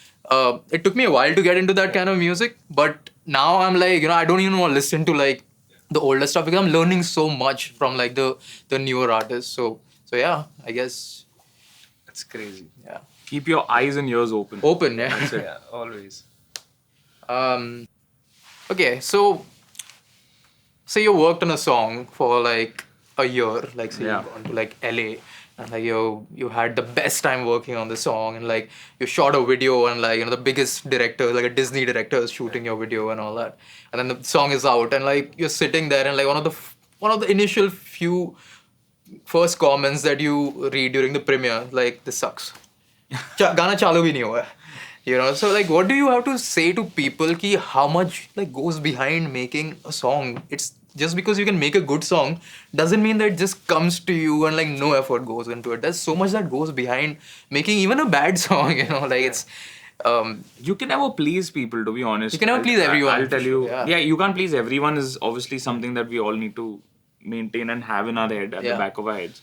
it took me a while to get into that kind of music, but now I'm like, I don't even want to listen to like the older stuff because I'm learning so much from like the newer artists. So yeah, I guess It's crazy. yeah, Keep your eyes and ears open. open. Yeah. That's it. Yeah, always. Okay, so say you worked on a song for like a year, like say Yeah. you've gone to like LA and like you had the best time working on the song and like you shot a video and like the biggest director, like a Disney director is shooting your video and all that, and then the song is out and like you're sitting there and like one of the initial few first comments that you read during the premiere, like, this sucks. Gana chalu bhi nahi hua hai. So like what do you have to say to people ki how much like goes behind making a song? It's just because you can make a good song doesn't mean that it just comes to you and like no effort goes into it. There's so much that goes behind making even a bad song, like it's You can never please people, to be honest. You can never please everyone. I'll tell you. Yeah. You can't please everyone is obviously something that we all need to maintain and have in our head, at the back of our heads.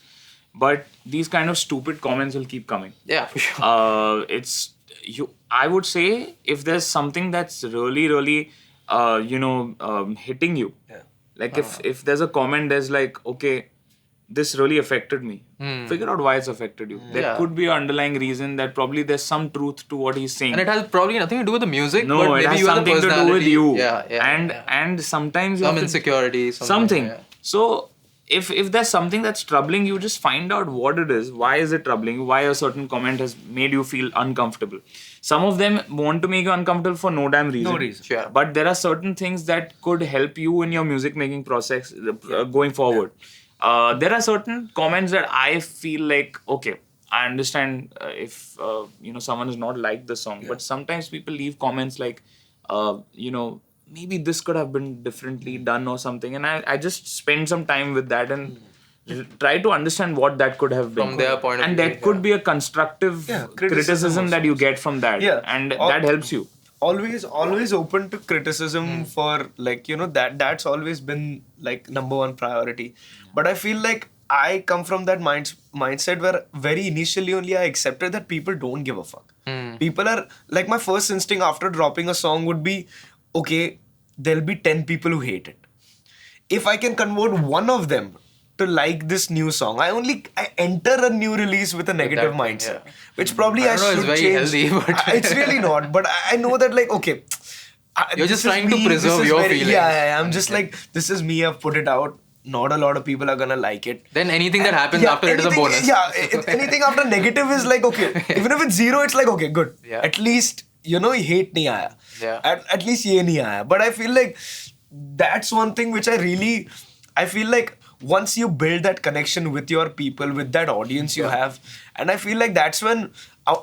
But these kind of stupid comments will keep coming. yeah, for sure. I would say if there's something that's really, really, hitting you. Like if there's a comment, there's like, okay, this really affected me. Figure out why it's affected you. There could be an underlying reason that probably there's some truth to what he's saying. And it has probably nothing to do with the music, No, but it maybe has you are the something to do with personality. you. Yeah. And sometimes you Some have to- insecurity. something. Yeah. So if there's something that's troubling you, just find out what it is. Why is it troubling you? Why a certain comment has made you feel uncomfortable? Some of them want to make you uncomfortable for no damn reason. No reason. Sure. But there are certain things that could help you in your music making process going forward. There are certain comments that I feel like, okay, I understand if someone is not liked the song, but sometimes people leave comments like, maybe this could have been differently done or something, and I just spend some time with that and try to understand what that could have been From their point of and view, that could be a constructive criticism that you get from that, and that helps you. Always open to criticism for like that's always been like number one priority. But I feel like I come from that mindset where very initially only I accepted that people don't give a fuck. People are like, my first instinct after dropping a song would be, okay, there'll be 10 people who hate it. If I can convert one of them to like this new song, I enter a new release with a negative mindset, which probably I don't know, should it's very change. healthy, but It's really not. But I know that like, okay, You're this just is trying to me, preserve this is your feelings. Yeah, I'm just like, this is me. I've put it out. Not a lot of people are gonna like it. Then anything that happens after it is a bonus. Yeah, anything after negative is like, okay. Even if it's 0, it's like, okay, good. Yeah. At least hate nahi aaya. Yeah. At least ye nahi aaya. But I feel like that's one thing which I feel like once you build that connection with your people, with that audience you have, and I feel like that's when,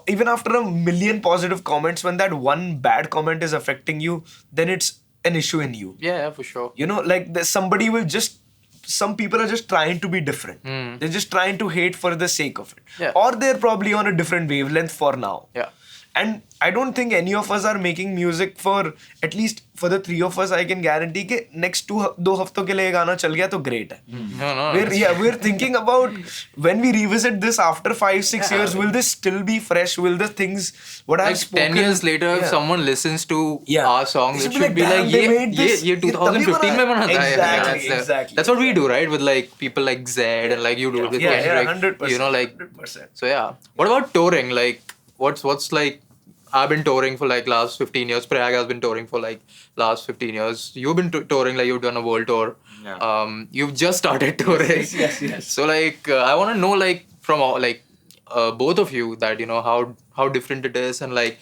even after a million positive comments, when that one bad comment is affecting you, then it's an issue in you. Yeah, for sure. You know, like somebody will just, some people are just trying to be different. They're just trying to hate for the sake of it. Yeah. Or they're probably on a different wavelength for now. Yeah. And I don't think any of us are making music for, at least for the three of us, I can guarantee that next 2 हफ्तों के लिए ये गाना चल गया तो great है. No. We're thinking about when we revisit this after 5-6 years, will this still be fresh? Will the things what I've Like spoken 10 years later, if someone listens to our songs, it should be like, ये 2015 में बना था. Exactly. That's what we do, right? With like people like Zed and like you do with Kendrick. 100%. You know, like 100%. so yeah. What about touring? Like what's like? I've been touring for like last 15 years. Prayag has been touring for like last 15 years. You've been touring, like you've done a world tour. Yeah. You've just started touring. Yes. So like I want to know like from both of you that, you know, how different it is, and like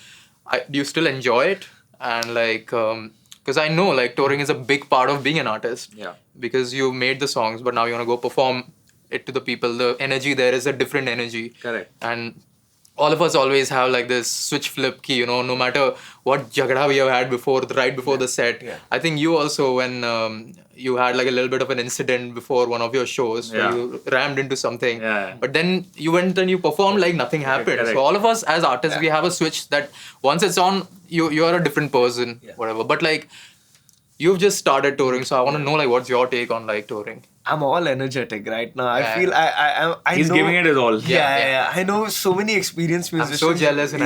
do you still enjoy it? And like because I know like touring is a big part of being an artist. Yeah. Because you made the songs, but now you want to go perform it to the people. The energy there is a different energy. Correct. And all of us always have like this switch flip key, you know, no matter what jagda we have had before, right before the set. Yeah. I think you also, when you had like a little bit of an incident before one of your shows, where you rammed into something, but then you went and you performed like nothing happened. Correct. So all of us as artists, we have a switch that once it's on, you are a different person, whatever. But like, you've just started touring, so I want to know like what's your take on like touring? I'm all energetic right now. I feel I He's know, giving it his all. Yeah. I know so many experienced musicians. so jealous and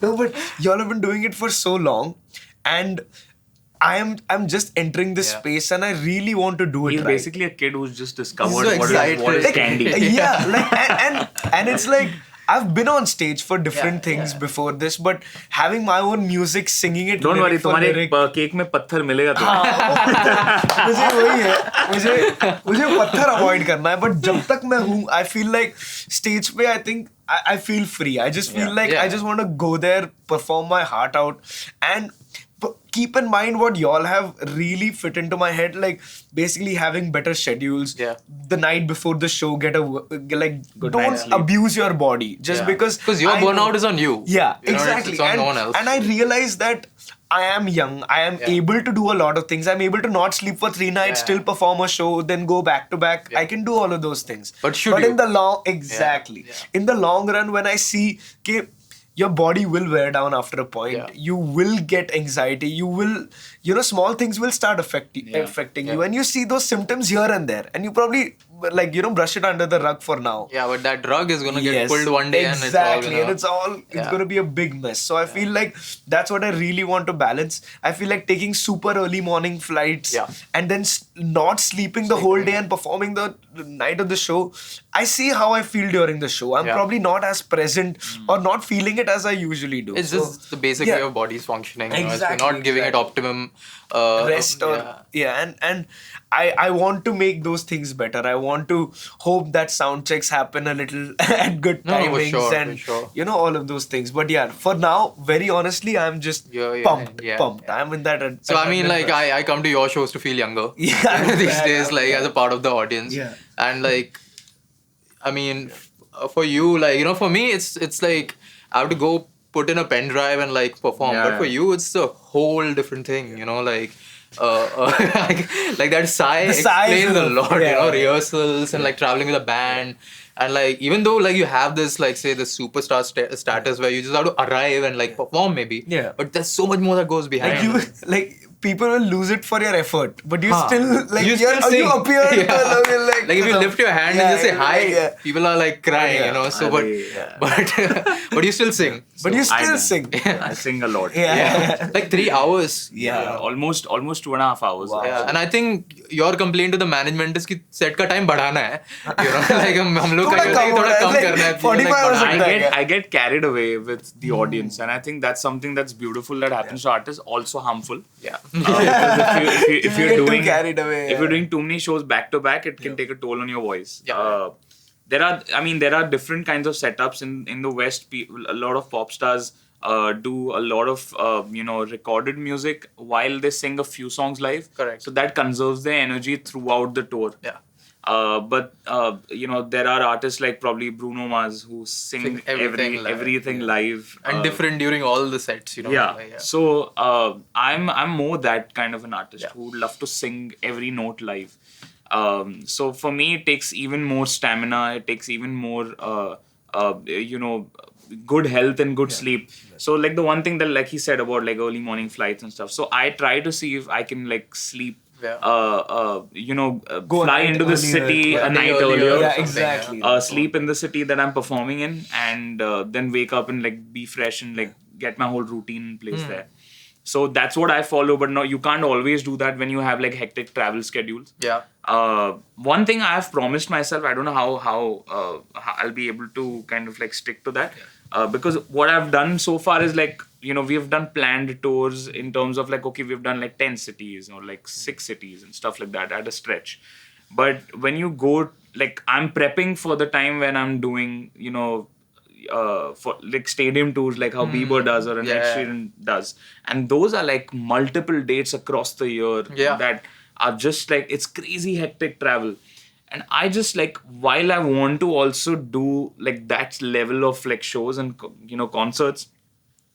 No, but y'all have been doing it for so long, and I'm just entering this space, and I really want to do it. He's right. basically a kid who's just discovered So what is excited. candid. Yeah, like and it's like I've been on stage for different things before this, but having my own music, singing it. Don't worry, lyric for तुम्हारे lyric, cake में पत्थर मिलेगा तुम्हें. मुझे वही है, मुझे पत्थर अवॉइड करना है, बट जब तक मैं हूँ, I feel like stage पे I think I feel free. I just feel like I just want to go there, perform my heart out, and keep in mind what y'all have really fit into my head, like basically having better schedules. The night before the show, get a like Good don't night's sleep. abuse your body just because your I burnout know- is on you. Yeah, You know, exactly. it's on no one else. And I realize that I am young. I am able to do a lot of things. I'm able to not sleep for 3 nights, still perform a show, then go back to back. I can do all of those things. But should you? in the long, exactly. In the long run, when I see कि your body will wear down after a point. You will get anxiety. You will, small things will start affecting you. And you see those symptoms here and there. And you probably, brush it under the rug for now. Yeah, but that drug is going to get pulled one day Exactly. and it's going to be a big mess. So I feel like that's what I really want to balance. I feel like taking super early morning flights and then not sleeping the whole day and performing the night of the show. I see how I feel during the show. I'm probably not as present or not feeling it as I usually do. It's just the basic way of body's functioning. Exactly. If you're not giving it optimum rest and I want to make those things better. I want to hope that sound checks happen a little at good timings and all of those things. But for now, very honestly, I'm just pumped. I'm in that. So I mean, like I come to your shows to feel younger. These days, like as a part of the audience. And like, I mean, for you, like for me, it's like I have to go put in a pen drive and like perform. But for you, it's a whole different thing. Like that explains a lot. Rehearsals and like traveling with a band. And like even though like you have this like say the superstar status where you just have to arrive and like perform maybe. But there's so much more that goes behind. People will lose it for your effort, but you still like you appear like if you lift your hand and just say hi, people are like crying, So but you still sing. But you still sing. I sing a lot. Like 3 hours. Almost 2.5 hours. Wow. And I think your complaint to the management is कि set का time बढ़ाना है. Like हम लोग का थोड़ा कम करना है. 45 hours. I get carried away with the audience, and I think that's something that's beautiful that happens to artists, also harmful. If you're doing carried away, if you're doing too many shows back to back, it can take a toll on your voice. There are different kinds of setups in the West. A lot of pop stars do a lot of recorded music while they sing a few songs live. Correct. So that conserves their energy throughout the tour. Yeah. But there are artists like probably Bruno Mars who sing everything live and different during all the sets. Yeah. So I'm more that kind of an artist who would love to sing every note live. So for me, it takes even more stamina. It takes even more good health and good sleep. So like the one thing that like he said about like early morning flights and stuff. So I try to see if I can like sleep. Fly into the city a night earlier. Yeah, exactly. Sleep in the city that I'm performing in, and then wake up and like be fresh and like get my whole routine in place there. So that's what I follow. But no, you can't always do that when you have like hectic travel schedules. Yeah. One thing I have promised myself, I don't know how I'll be able to kind of like stick to that. Because what I've done so far is like, we've done planned tours in terms of like, okay, we've done like 10 cities or like 6 cities and stuff like that at a stretch. But when you go, like, I'm prepping for the time when I'm doing, for like stadium tours, like how Bieber does or an Ed Sheeran does. And those are like multiple dates across the year that are just like, it's crazy hectic travel. And I just like, while I want to also do like that level of like shows and concerts,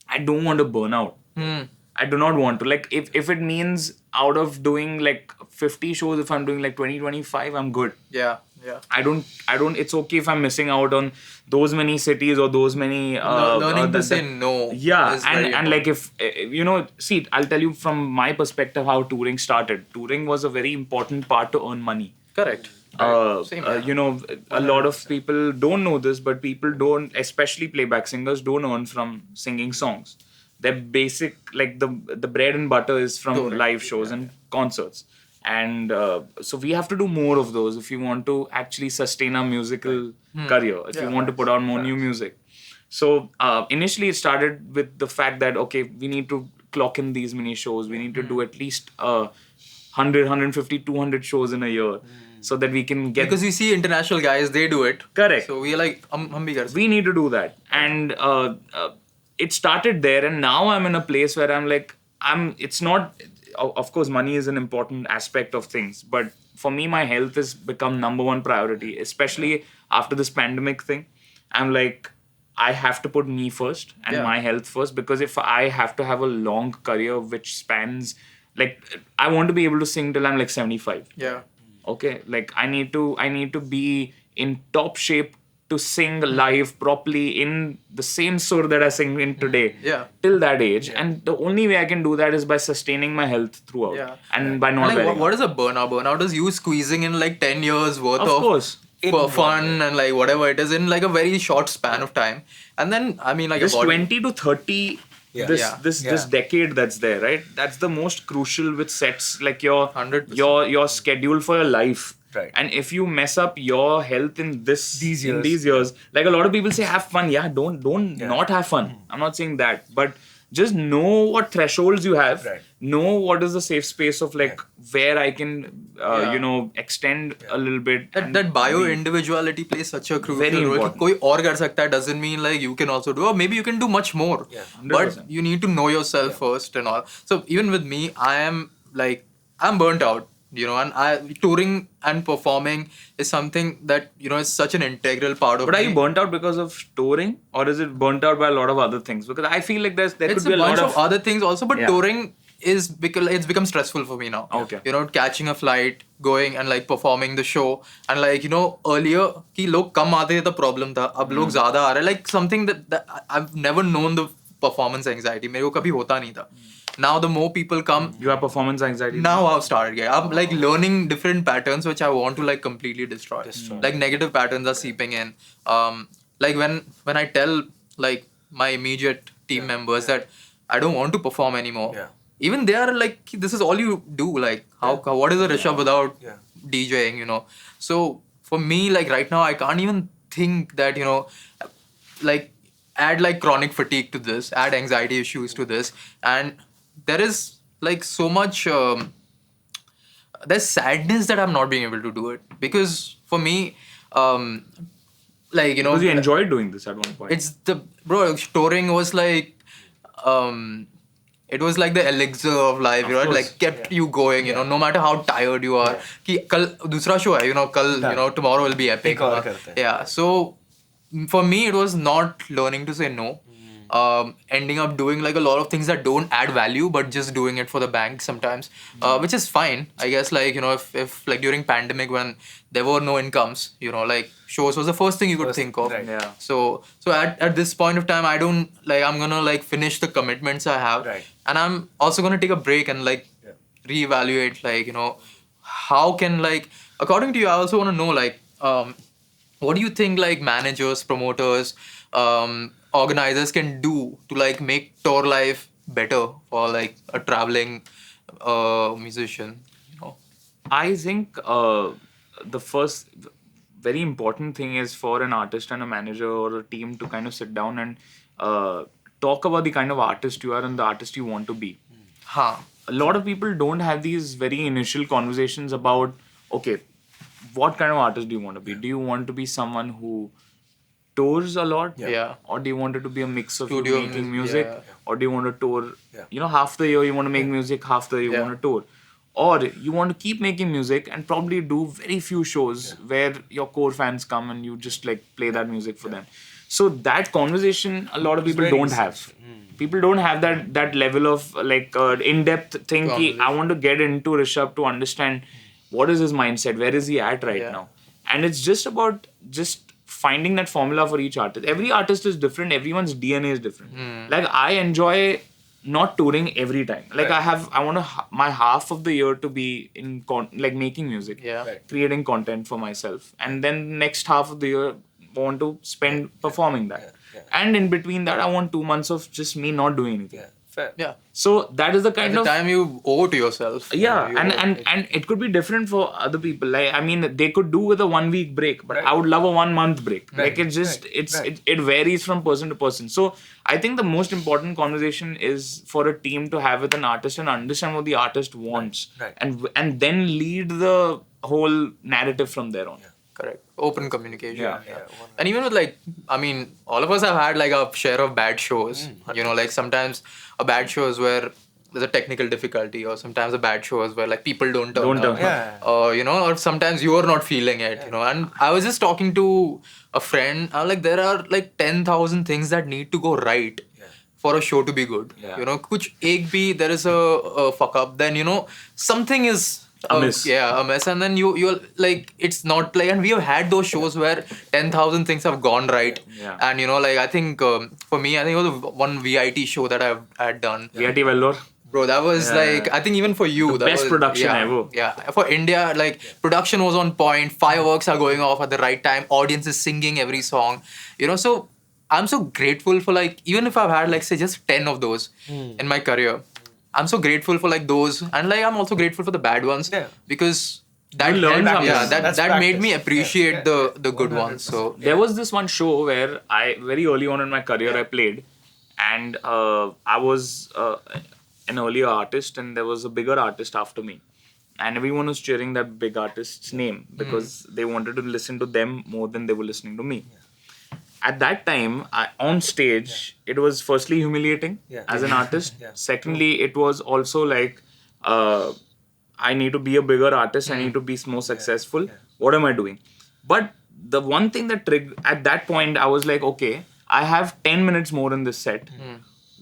I don't want to burn out. I do not want to. Like if it means out of doing like 50 shows, if I'm doing like 20-25, I'm good. Yeah. I don't it's okay if I'm missing out on those many cities or those many learning to say no. Yeah, and like if see, I'll tell you from my perspective how touring started. Touring was a very important part to earn money. Correct. A lot of people don't know this, but people don't, especially playback singers, don't earn from singing songs. Their basic, like the bread and butter is from live shows and concerts. And so we have to do more of those if you want to actually sustain our musical career, if you want to put out more new music. So initially it started with the fact that, okay, we need to clock in these many shows. We need to do at least 100, 150, 200 shows in a year. So that we can get... Because we see international guys, they do it. Correct. So we are like, we need to do that. And it started there, and now I'm in a place where I'm like, it's not... Of course, money is an important aspect of things. But for me, my health has become number one priority, especially after this pandemic thing. I'm like, I have to put me first and my health first, because if I have to have a long career which spans... Like, I want to be able to sing till I'm like 75. Yeah. Okay, like I need to be in top shape to sing live properly in the same sur that I sing in today. Yeah. Till that age, and the only way I can do that is by sustaining my health throughout, and by not. Like, what is a burnout? Burnout is you squeezing in like 10 years worth of course. For fun and like whatever it is in like a very short span of time, and then I mean like this 20 to 30. This decade that's there, right? That's the most crucial, which sets like your 100%. your schedule for your life. Right. And if you mess up your health in these years, like a lot of people say, have fun. Yeah, don't not have fun. I'm not saying that, but just know what thresholds you have. Right. Know what is the safe space of like where I can extend a little bit. That bio individuality plays such a crucial Very role. important. Koi aur kar sakta hai doesn't mean like you can also do, or maybe you can do much more. Yeah, 100%. But you need to know yourself first and all. So even with me, I'm burnt out. And touring and performing is something that is such an integral part of. But are me. you burnt out because of touring, or is it burnt out by a lot of other things? Because I feel like there It's could be a a lot bunch of other things also, but touring is because it's become stressful for me now. Okay. Catching a flight, going and like performing the show, and like earlier कि लोग कम आते थे the problem था, अब लोग ज़्यादा आ रहे, like something that I've never known the performance anxiety. मेरे को कभी होता नहीं था. Now the more people come, you have performance anxiety. now I've started. I'm like learning different patterns which I want to like completely destroy. Like negative patterns are seeping in. Like when I tell like my immediate team members that I don't want to perform anymore. Yeah. Even they are like, this is all you do. Like what is a Rishabh without DJing? So for me, like right now, I can't even think that like add like chronic fatigue to this, add anxiety issues to this, and there is like so much there's sadness that I'm not being able to do it, because for me because you enjoyed doing this at one point. it's touring was like it was like the elixir of life, you know, it like kept you going, you know, no matter how tired you are. Ki kal dusra show hai, you know, you know, tomorrow will be epic. एक और करते हैं. Yeah, so for me, it was not learning to say no. Ending up doing like a lot of things that don't add value, but just doing it for the bank sometimes, which is fine, I guess. Like, you know, if like during pandemic when there were no incomes, you know, like shows was the first thing you could think of. right. Yeah. So at this point of time, I don't like, I'm gonna like finish the commitments I have, Right. and I'm also gonna take a break and like reevaluate, like, you know, how can, like, according to you, I also want to know, like, what do you think like managers, promoters, organizers can do to like make tour life better for like a traveling musician, you know? I think the first very important thing is for an artist and a manager or a team to kind of sit down and talk about the kind of artist you are and the artist you want to be. Huh. A lot of people don't have these very initial conversations about, okay, what kind of artist do you want to be? Do you want to be someone who tours a lot? Yeah. Or do you want it to be a mix of Studio you making music, music? yeah. Or do you want to tour, you know, half the year you want to make music, half the year you Yeah. want to tour? Or you want to keep making music and probably do very few shows where your core fans come and you just like play that music for them. So that conversation a lot of people very don't have. People don't have that level of like in-depth thing. Ki, I want to get into Rishabh to understand what is his mindset, where is he at right Yeah. now, and it's just about just finding that formula for each artist. Every artist is different. Everyone's DNA is different. Like I enjoy not touring every time. Like I want my half of the year to be in like making music, Yeah. Right. creating content for myself, and then next half of the year I want to spend performing that. And in between that, I want 2 months of just me not doing anything. Fair. Yeah. So that is the kind The of time you owe to yourself. yeah, You owe- and it could be different for other people. Like I mean, they could do with a 1 week break, but I would love a 1 month break. Like it's just it varies from person to person. So I think the most important conversation is for a team to have with an artist and understand what the artist wants, Right. and then lead the whole narrative from there on. Correct. Open communication. Yeah. And even with like, I mean, all of us have had like a share of bad shows. You know, like sometimes a bad show is where there's a technical difficulty, or sometimes a bad show is where like people don't turn up. Yeah. You know, or sometimes you are not feeling it, you know. And I was just talking to a friend, like there are like 10,000 things that need to go right for a show to be good. Yeah. You know, kuch ek bhi, there is a fuck up, then, you know, something is A miss. Yeah, a mess. And then you're like, it's not like, and we have had those shows where 10,000 things have gone right. Yeah. And, you know, like, I think for me, I think it was one VIT show that I had done. VIT Vellore. Bro, that was like, I think even for you, The that best was, production yeah, ever. Yeah, for India, like, production was on point, fireworks are going off at the right time, audience is singing every song, you know. So I'm so grateful for, like, even if I've had, like, say, just 10 of those in my career, I'm so grateful for like those, and like I'm also grateful for the bad ones, because that You learn helped, something. yeah, That's that made me practice. appreciate the good ones. So There was this one show where I very early on in my career I played, and I was an earlier artist, and there was a bigger artist after me, and everyone was cheering that big artist's name because they wanted to listen to them more than they were listening to me. At that time, on stage, it was firstly humiliating as an artist. Secondly, it was also like, I need to be a bigger artist. I need to be more successful. What am I doing? But the one thing that triggered at that point, I was like, okay, I have 10 minutes more in this set.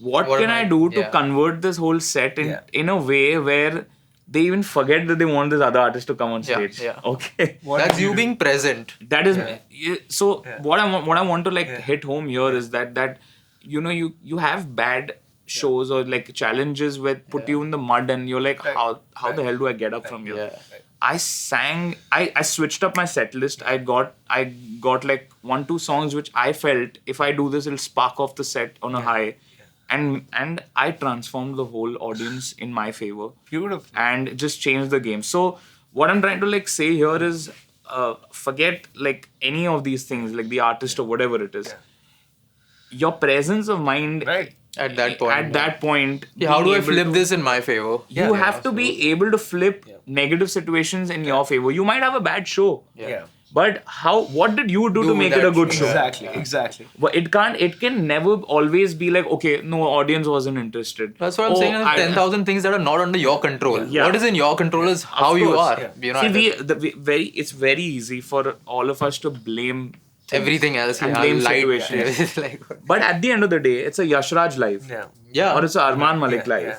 What What can am I I- do to yeah. convert this whole set in a way where they even forget that they want this other artist to come on Yeah, stage? yeah. Okay. that's you being present. That is so. What I want to like hit home here is that you know you have bad shows or like challenges where put you in the mud and you're like, how the hell do I get up from here? Yeah. I switched up my set list. I got like 1-2 songs which I felt if I do this it'll spark off the set on a high, and I transformed the whole audience in my favor. Beautiful. And just change the game. So what I'm trying to like say here is forget like any of these things, like the artist or whatever it is. Your presence of mind Right. At that point. at that point, Yeah, how being do I able flip to- this in my favor? You have to be able to flip negative situations in your favor. You might have a bad show, Yeah. But what did you do to make it a that good show? Exactly. But it can never always be like, okay, no, audience wasn't interested. That's what I'm saying. There's 10,000 things that are not under your control. Yeah. What is in your control is how you course, are. yeah. You know, See, it's very easy for all of us to blame things everything else. and Yeah, blame light, situations. It's like, But at the end of the day, it's a Yashraj life. yeah. Or it's a Armaan Malik life. yeah.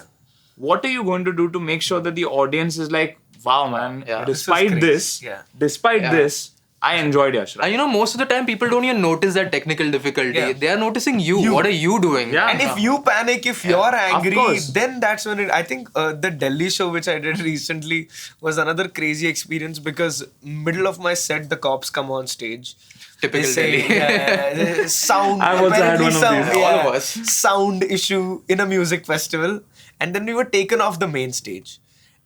What are you going to do to make sure that the audience is like, wow, man, Yeah. despite This was crazy. despite Yeah. this, I enjoyed Yashraj. And you know, most of the time people don't even notice that technical difficulty. Yeah. They are noticing you. What are you doing? Yeah. And if you panic, if you're angry, course. then that's when I think the Delhi show which I did recently was another crazy experience because middle of my set, the cops come on stage. Typical They say, Delhi. sound. I've also had apparently one of sound, these. All of us. Sound issue in a music festival. And then we were taken off the main stage.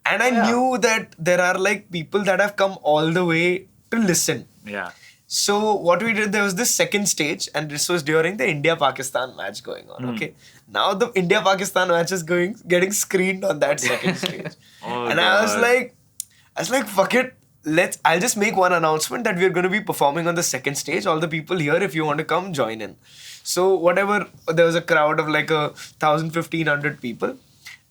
And I knew that there are like people that have come all the way to listen. Yeah. So what we did, there was this second stage, and this was during the India-Pakistan match going on. Okay, now the India-Pakistan match is getting screened on that second stage, and I was like, fuck it, I'll just make one announcement that we're going to be performing on the second stage. All the people here, if you want to come, join in. So whatever, there was a crowd of like 1,000-1,500 people.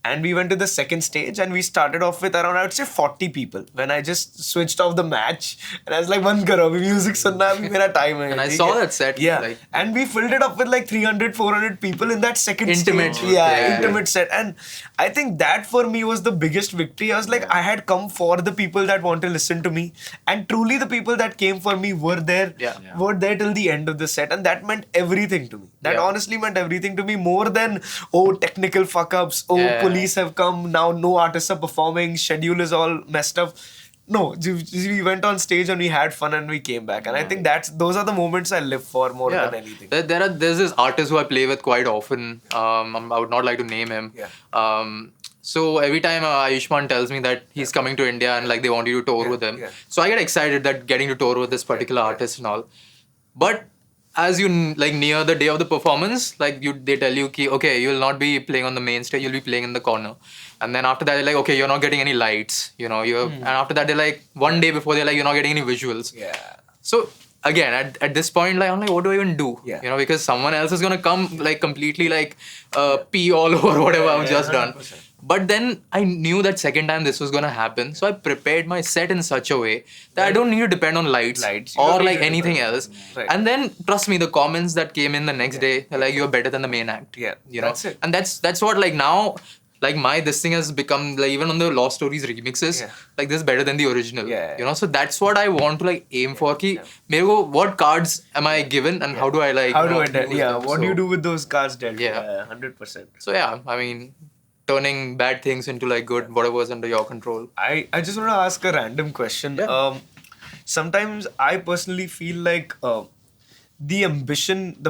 And we went to the second stage and we started off with around, I would say 40 people. When I just switched off the match and I was like, "Band karo, abhi music sunna, abhi mera time hai." And I saw that set. Yeah. Like, And we filled it up with like 300-400 people in that second Intimate. stage. Intimate set. And I think that for me was the biggest victory. I was like, I had come for the people that want to listen to me. And truly the people that came for me were there. Were there till the end of the set. And that meant everything to me. That honestly meant everything to me more than, technical fuck-ups. Police have come, now no artists are performing, schedule is all messed up. No, we went on stage and we had fun and we came back. And I think those are the moments I live for more than anything. There's this artist who I play with quite often. I would not like to name him. So every time Ayushman tells me that he's coming to India and like they want you to tour with him. So I get excited that getting to tour with this particular artist and all. But as you like near the day of the performance, like they tell you, okay, you will not be playing on the main stage, you'll be playing in the corner. And then after that, they're like, okay, you're not getting any lights, and after that, they're like, one day before, they're like, you're not getting any visuals. So again, at this point, like, I'm like, what do I even do? Because someone else is gonna come, like, completely, like, pee all over whatever I've just done. But then I knew that second time this was gonna happen, so I prepared my set in such a way that I don't need to depend on lights or like anything else. And then trust me, the comments that came in the next day, they're like, you're better than the main act. That's it. And that's what, like, now, like, this thing has become, like, even on the Lost Stories remixes, like, this is better than the original. So that's what I want to, like, aim for. What cards am I given and how do I, like, how do I dealt? use them? What do you do with those cards dealt? 100%. So yeah, I mean, turning bad things into like good, whatever's under your control. I just want to ask a random question. Sometimes I personally feel like the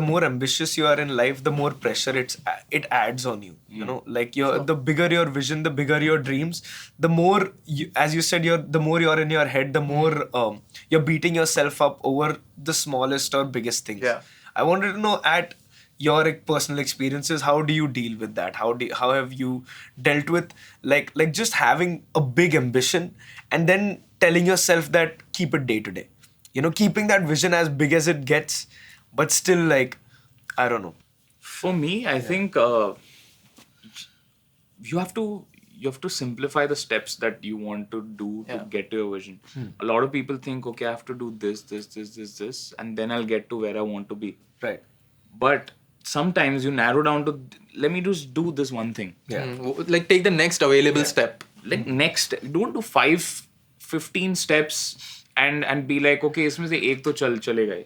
more ambitious you are in life, the more pressure it adds on you. You know, like the bigger your vision, the bigger your dreams, the more as you said, the more you're in your head, the more you're beating yourself up over the smallest or biggest things. I wanted to know, at your personal experiences, how do you deal with that? How have you dealt with like just having a big ambition and then telling yourself that keep it day to day, keeping that vision as big as it gets, but still, like, I don't know. For me, I think you have to simplify the steps that you want to do to get to your vision. A lot of people think, okay, I have to do this, and then I'll get to where I want to be. Right. But sometimes you narrow down to, let me just do this one thing. Like, take the next available step. Like, don't do 15 steps and be like, okay, isme se ek to chalega.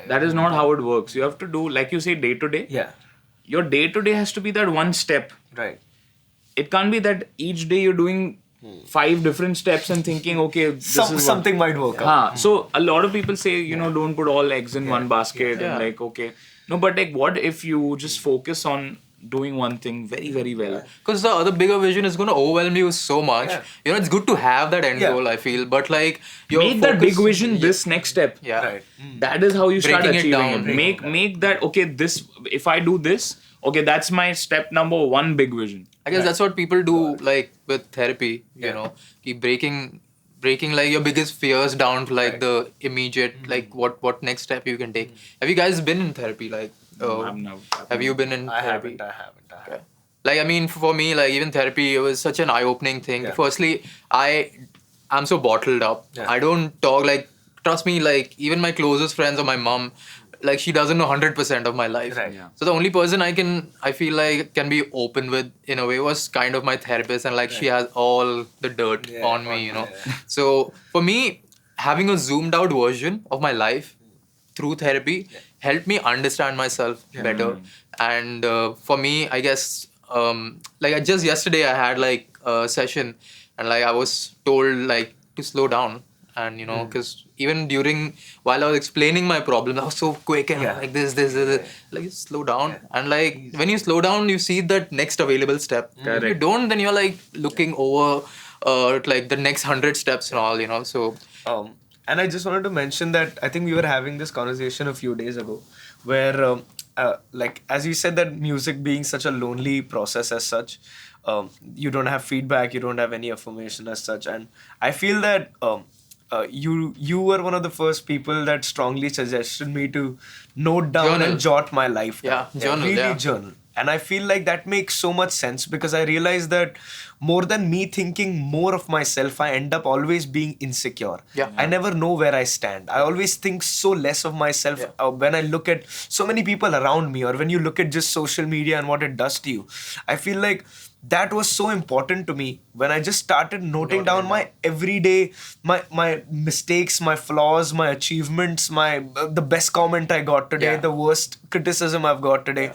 That is not how it works. You have to do, like you say, day to day. Your day to day has to be that one step. Right. It can't be that each day you're doing 5 different steps and thinking, okay, something might work out. So a lot of people say, don't put all eggs in one basket and like, okay. No, but like, what if you just focus on doing one thing very, very well? Because the other bigger vision is going to overwhelm you so much. It's good to have that end goal, I feel. But like, make that big vision this next step. Right. That is how you start Breaking it achieving down. Make that, okay, this, if I do this, okay, that's my step number 1 big vision. I guess that's what people do, like, with therapy, keep breaking breaking like your biggest fears down to like Right. the immediate like what next step you can take. Have you guys been in therapy? Like, I've never. have you been in I therapy? haven't. Okay. Like, I mean, for me, like even therapy, it was such an eye-opening thing. Yeah. Firstly, I'm so bottled up. Yeah. I don't talk like, trust me, like even my closest friends or my mom, like she doesn't know 100% of my life. Right. Yeah. So the only person I feel like can be open with in a way was kind of my therapist, and like she has all the dirt Yeah, on me, on you know. me, yeah. So for me, having a zoomed out version of my life through therapy helped me understand myself better. And for me, I guess, like just yesterday I had like a session, and like I was told like to slow down, and you know, because even during while I was explaining my problem, I was so quick and Yeah. like this, like just slow down. And like when you slow down, you see that next available step. If you Correct. don't, then you're like looking over like the next 100 steps and all, you know. So And I just wanted to mention that I think we were having this conversation a few days ago, where like as you said, that music being such a lonely process as such, you don't have feedback, you don't have any affirmation as such, and I feel that you were one of the first people that strongly suggested me to note down Journal. and jot my life down. Yeah, journal, really yeah. journal. And I feel like that makes so much sense, because I realize that more than me thinking more of myself, I end up always being insecure. Yeah. I never know where I stand. I always think so less of myself Yeah. when I look at so many people around me, or when you look at just social media and what it does to you. I feel like that was so important to me when I just started noting down my everyday, my mistakes, my flaws, my achievements, my the best comment I got today, Yeah. the worst criticism I've got today.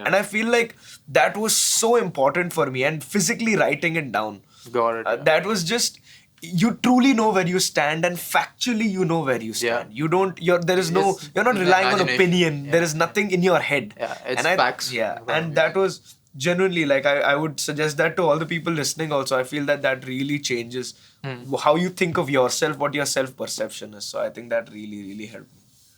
And I feel like that was so important for me, and physically writing it down. Got it. Yeah. That was just, you truly know where you stand, and factually you know where you stand. Yeah. You don't, there is no, It's you're not relying on imagination. opinion. Yeah. There is nothing in your head. Yeah, it's And facts. Yeah, and that was genuinely, like, I would suggest that to all the people listening also. I feel that really changes how you think of yourself, what your self-perception is. So I think that really, really helped me.